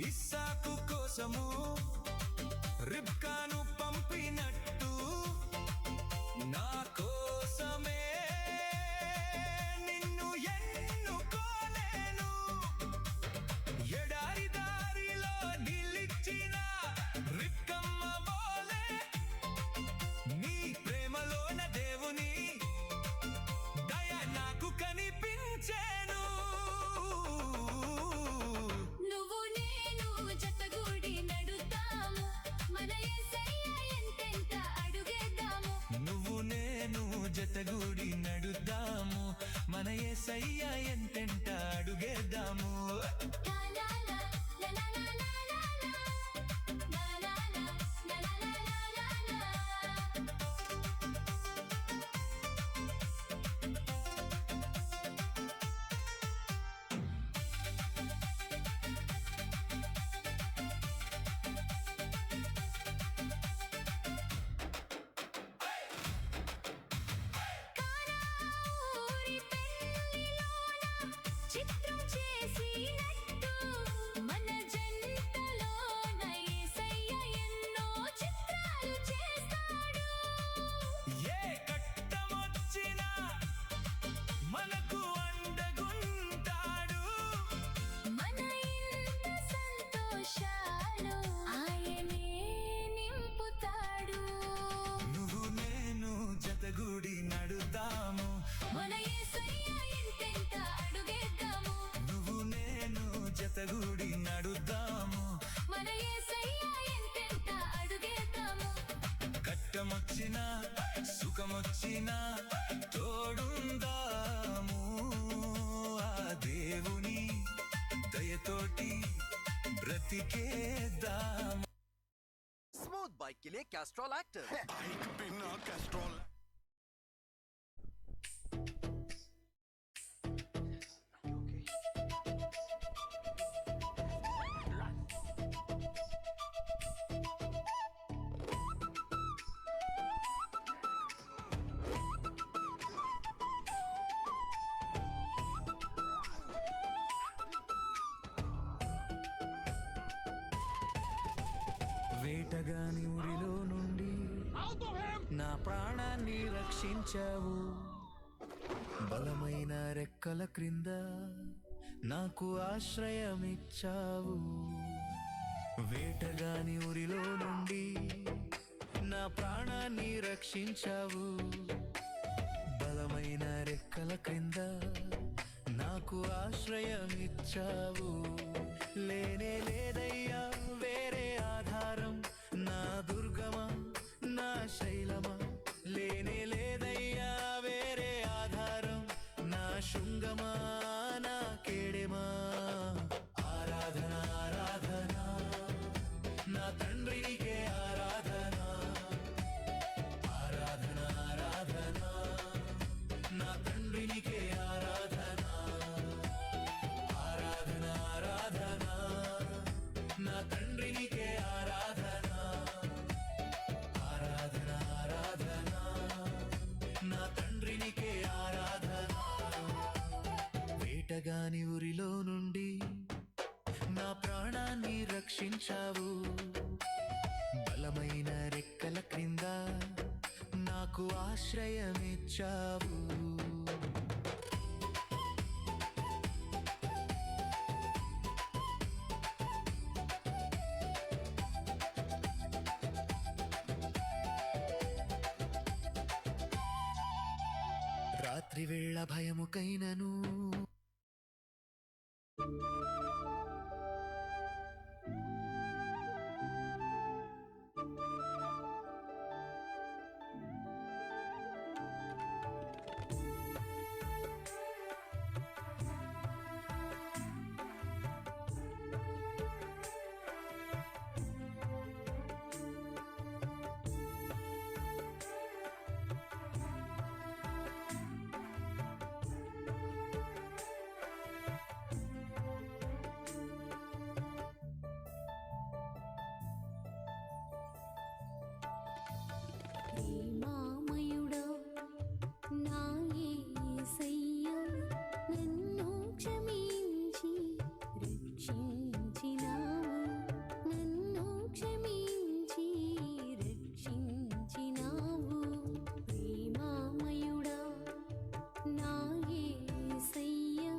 ఇస్సాకు కోసము రిబ్కాను పంపినట్టు నా కోసమే నిన్ను ఎన్నుకోలేను ఎడారి దారిలో నిలిచిన రిబ్కమ్మ బోలే నీ ప్రేమలోన దేవుని దయ నాకు కనిపించేను నువ్వు నేను జతగూడి నడుద్దాము మన యేసయ్య ఎంటెంట అడుగేద్దాము నువ్వు నేను జతగూడి నడుద్దాము మన యేసయ్య ఎంటెంట అడుగేద్దాము లా లా లా లా లా లా లా లా లా లా లా లా ఊరి పెళ్లిలోన చిత్రం చేసినట్టు మన జంటలోన యేసయ్య ఎన్నో చిత్రాలు చేస్తాడు ఏ కట్టమొచ్చినా మనకు అండగుంటాడు మన ఇంత సంతోషాలు ఆయనే నింపుతాడు నువ్వు నేను జతగూడి నడుద్దాము మన యేసయ్య ఎంటెంట అడుగేద్దాము నువ్వు నేను జతగూడి నడుద్దాము మన యేసయ్య ఎంటెంట అడుగేద్దాము కట్టమొచ్చినా సుఖమొచ్చినా తోడుందాము ఆ దేవుని దయతోటి బ్రతికేద్దాము स्मूथ बाइक के लिए कैस्ट्रॉल एक्टिव बाइक बिना कैस्ट्रॉल వేటగాని ఊరిలో నుండి నా ప్రాణాన్ని రక్షించావు బలమైన రెక్కల క్రింద నాకు ఆశ్రయమిచ్చావు వేటగాని ఊరిలో నుండి నా ప్రాణాన్ని రక్షించావు. బలమైన రెక్కల క్రింద నాకు ఆశ్రయం ఇచ్చావు. లేనే లేదయ్యా వేరే ఆధారం, నా దుర్గమా నా శైలమా. లేనే లేదయ్యా వేరే ఆధారం, నా శృంగమా నా కేడెమా. ఆరాధన ఆరాధన నా తండ్రికే ఆరాధన. ఆరాధన ఆరాధన నా తండ్రికే ఆరాధన. ఆరాధన ఆరాధన నా తండ్రికే ఆరాధన. ఆరాధన ఆరాధన నా తండ్రికే ఆరాధన. వేటగాని ఊరిలో నుండి నా ప్రాణాన్ని రక్షించావు. బలమైన రెక్కల క్రింద నాకు ఆశ్రయమిచ్చావు. రాత్రి వేళ భయముకైనను ప్రేమామయుడా నా యేసయ్యా, నన్ను క్షమించి రక్షించినావు. నన్ను క్షమించి రక్షించినావు. ప్రేమామయుడా నా యేసయ్యా,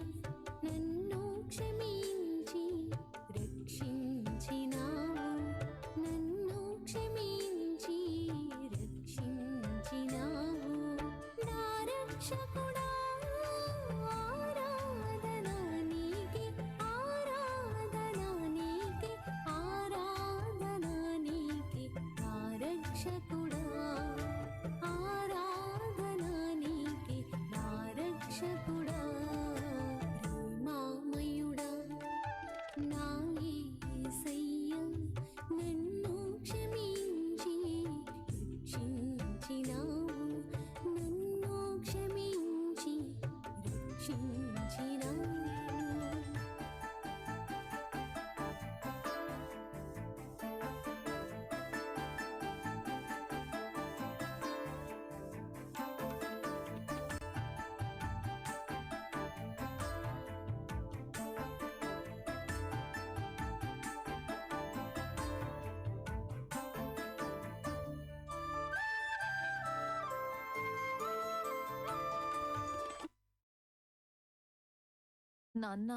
నన్ను క్షమించి రక్షించినావు. నన్ను క్షమించి రక్షించినావు. నా రక్షకుడా ఆరాధన నీకే, ఆరాధన నీకే, ఆరాధన నీకే. నా రక్షకుడా ఆరాధన నీకే, నా రక్షకుడా. ప్రేమామయుడా నా యేసయ్యా, నన్ను క్షమించి రక్షించినావు. నన్ను క్షమించి రక్షించినావు. నాన్న,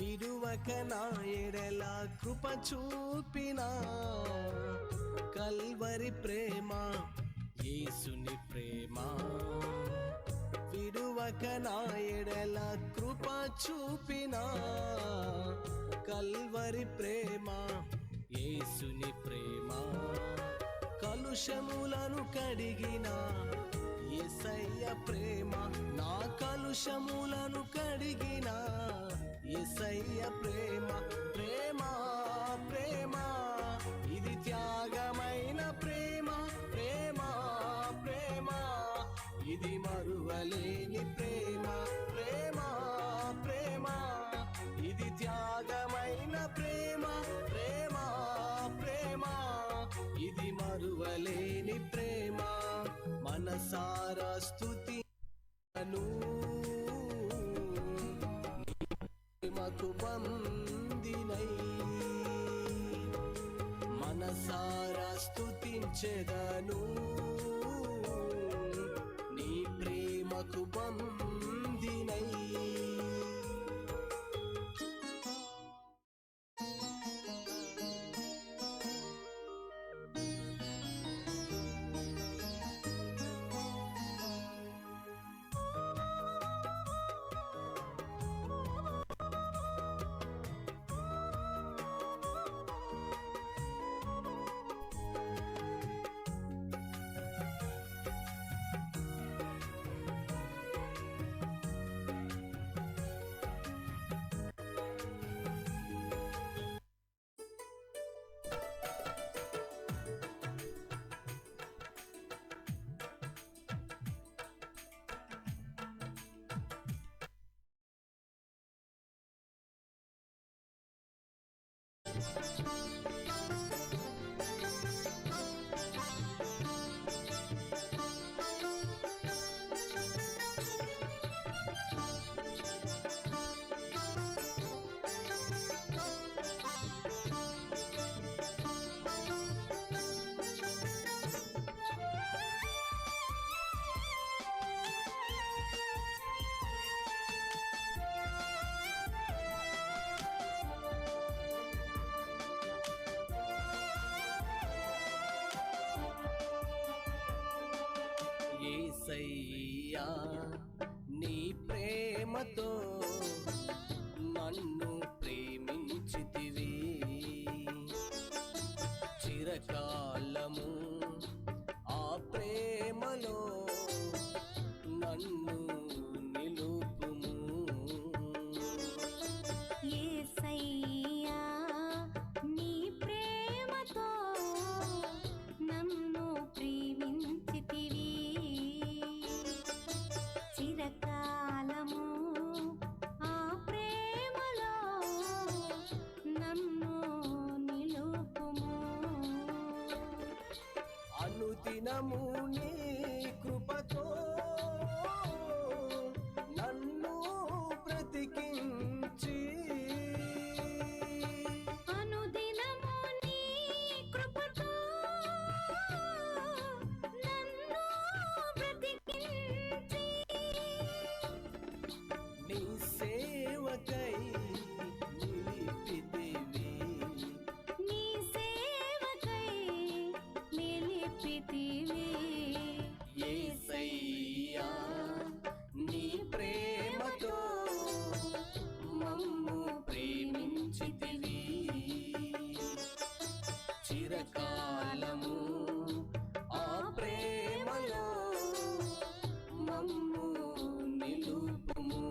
విడువక నా ఎడల కృప చూపిన కల్వరి ప్రేమ, యేసుని ప్రేమ. విడువక నా ఎడల కృప చూపిన కల్వరి ప్రేమ, యేసుని ప్రేమ. కలుషములను కడిగిన యేసయ్య ప్రేమ, నా కలుషములను కడిగిన యేసయ్య ప్రేమ. ప్రేమ ప్రేమ స్తుతిను మకు బందినై మనసారా స్తుతించెదను నీ ప్రేమకు బందినై. యేసయ్యా నీ ప్రేమతో నన్ను ప్రేమించితివి, చిరకాలము ఆ ప్రేమలో నన్ను నిలుపుము. యేసయ్యా నీ ప్రేమతో నన్ను ప్రేమించితివి, చిరకాలము ఆ ప్రేమలో నన్ను నిలుపుము. అనుదినము నీ కృపతో నన్ను బ్రతికించి, అనుదినము నీ కృపతో నన్ను బ్రతికించి, నీ సేవకై నిలిపితివి, నీ సేవకై నిలిపితివి. యేసయ్యా నీ ప్రేమతో మమ్ము ప్రేమించితివి, చిరకాలము ఆ ప్రేమలో మమ్ము నిలుపుము.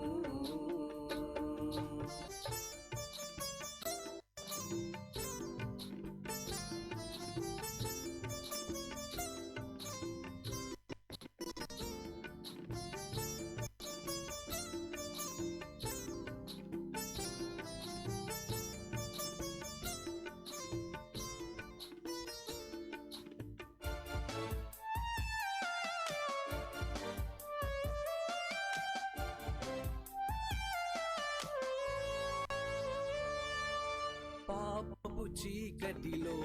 పాపపు చీకటిలో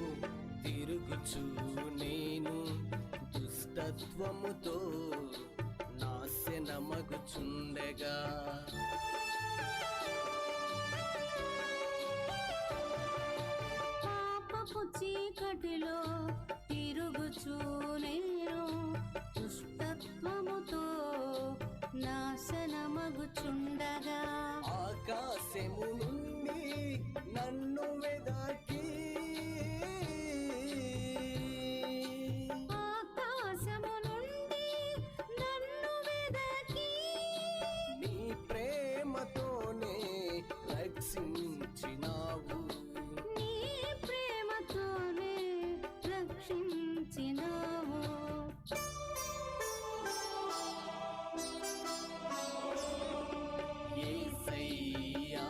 తిరుగుచు నేను దుష్టత్వముతో నాశనమగుచుండగా, పాపపు చీకటిలో తిరుగుచూ నేను దుష్టత్వముతో నాశనమగుచుండగా, ఆకాశము నుండి నన్ను వెదకి, ఆకాశము నుండి నన్ను వెదకి, నీ ప్రేమతోనే రక్షించినావు, నీ ప్రేమతోనే రక్షించినావు. యేసయ్యా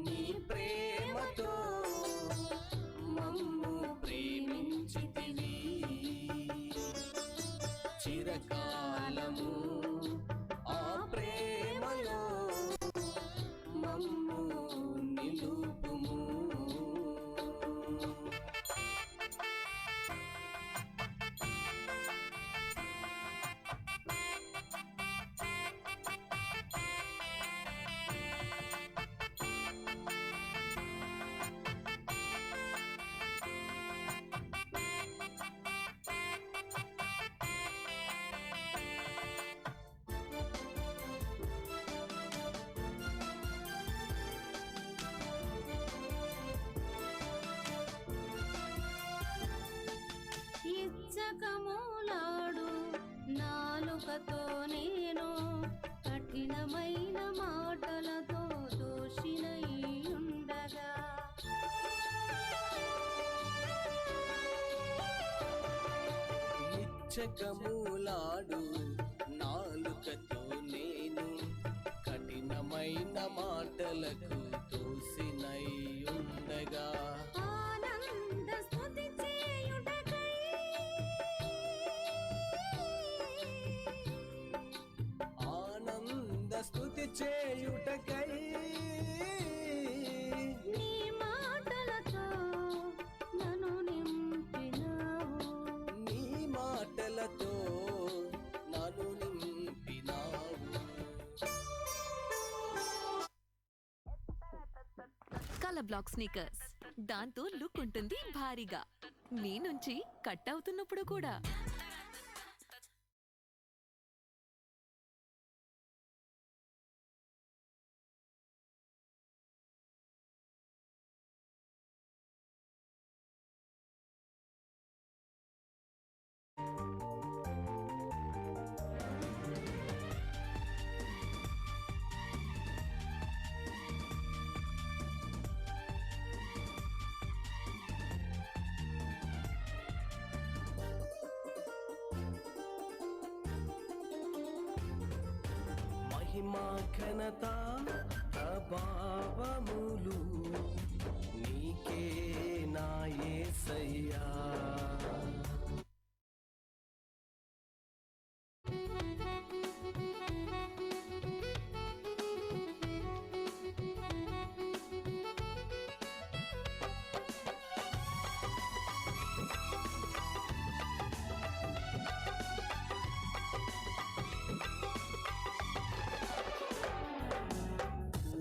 నీ ప్రేమతో మమ్ము ప్రేమించితివి, చిరకాలము ఆశతో నేను కఠినమైన మాటలతో దోషినై ఉండగా ఇచ్చకమూలాడు నాలుకతో నేను కఠినమైన మాటలకు దోషినై ఉండగా ఆనంద స్తుతి చేయుటకై ఆనంద స్తుతి చేయుటకై నీ మాటలతో నన్ను నింపినావు నీ మాటలతో నన్ను నింపినావు. కలర్ బ్లాక్ స్నీకర్స్, దాంతో లుక్ ఉంటుంది భారీగా, మీ నుంచి కట్ అవుతున్నప్పుడు కూడా. మహిమా ఘనత ప్రభావములు నీకే నా యేసయ్యా.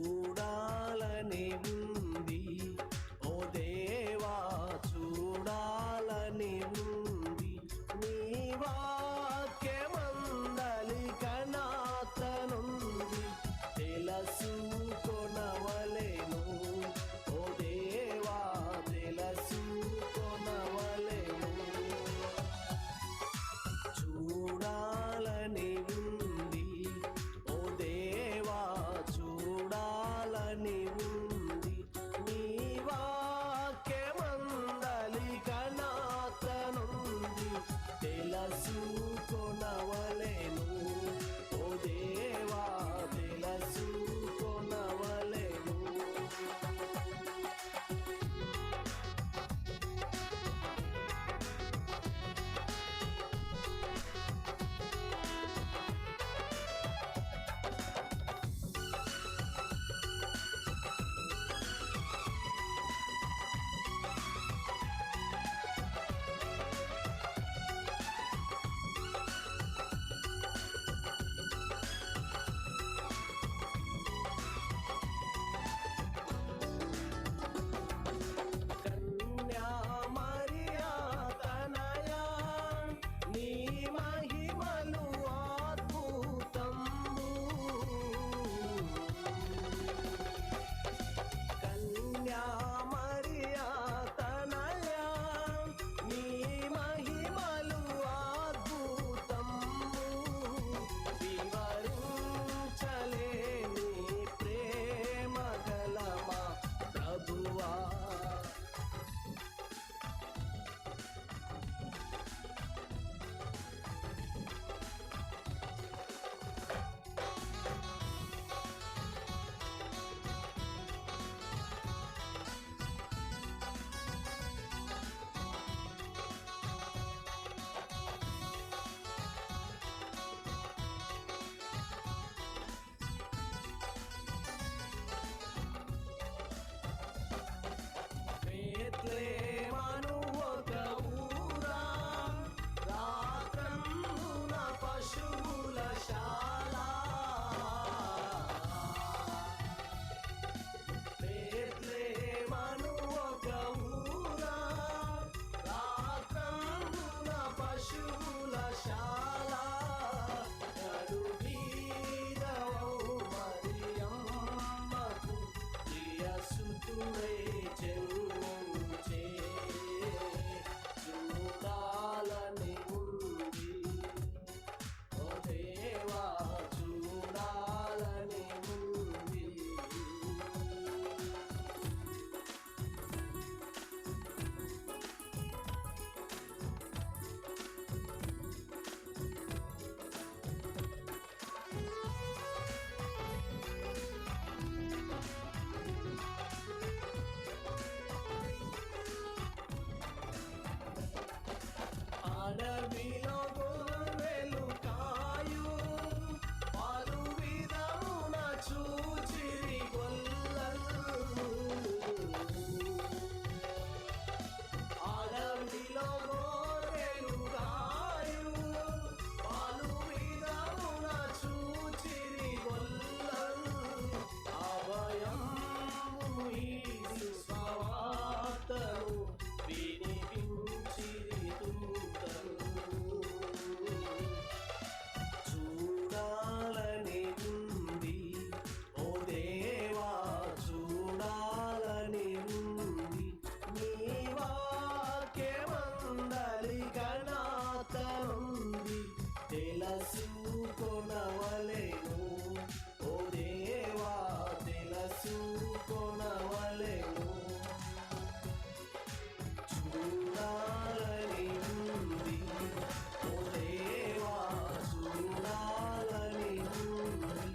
చూడాలని ఉంది ఓ దేవా, చూడాలని ఉంది నీ వాక్యమందలి కనాతనుంది తెలుసుకొనవలెను ఓ దేవా, తెలుసుకొనవలెను. చూడాలని ఉంది ఓ దేవా, చూడాలని ఉంది నీ వాక్యమందలి కనాతనుంది తెలుసుకొనవలెను ఓ దేవా, తెలుసుకొనవలెను. కన్యా మరియా తనయా నీ మహిమలు అద్భుతము. కన్యా మరియా తనయా నీ మహిమలు అద్భుతము. వివరించలేని ప్రేమ గలమా ప్రభువా. బెత్లెహేమను ఒక ఊరా, రాత్రందున పశువుల శాల. బెత్లెహేమను ఒక ఊరా, రాత్రందున పశువుల శాల. కడువీరవౌ మరియమ్మకు ప్రియసుతుడై జన్మించే. చూడాలని ఉంది ఓ దేవా, సువార్తను వినిపించిరి దూతలు. చూడాలని ఉంది ఓ దేవా, చూడాలని ఉంది నీ వాక్యమందలి ఘనతనుంది తెలుసుకొనవలెను ఓ దేవా, తెలుసుకొనవలెను. చూడాలని ఉంది ఓ దేవా, చూడాలని ఉంది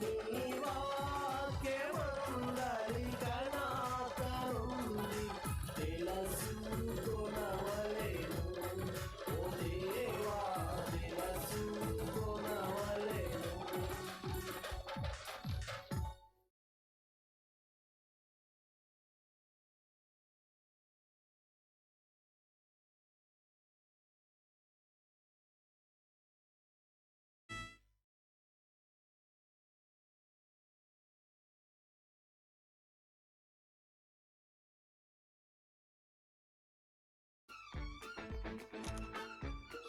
నీ వాక్యమందలి ఘనతనుంది తెలుసుకొనవలెను ఓ దేవా, తెలుసుకొనవలెను.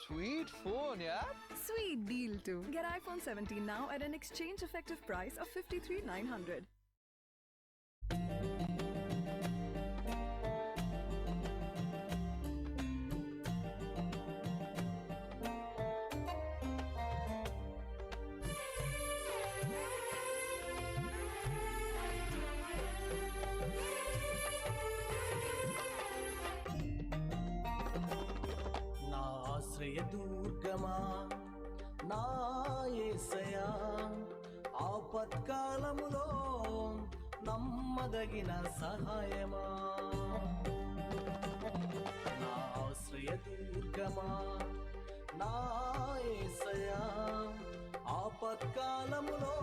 Sweet phone, yeah? Sweet deal too. Get iPhone 17 now at an exchange effective price of $53,900. నా ఆశ్రయ దుర్గమా, నా యేసయ్యా, ఆపత్కాలములో నమ్మదగిన సహాయమా. నా ఆశ్రయ దుర్గమా, నా యేసయ్యా, ఆపత్కాలములో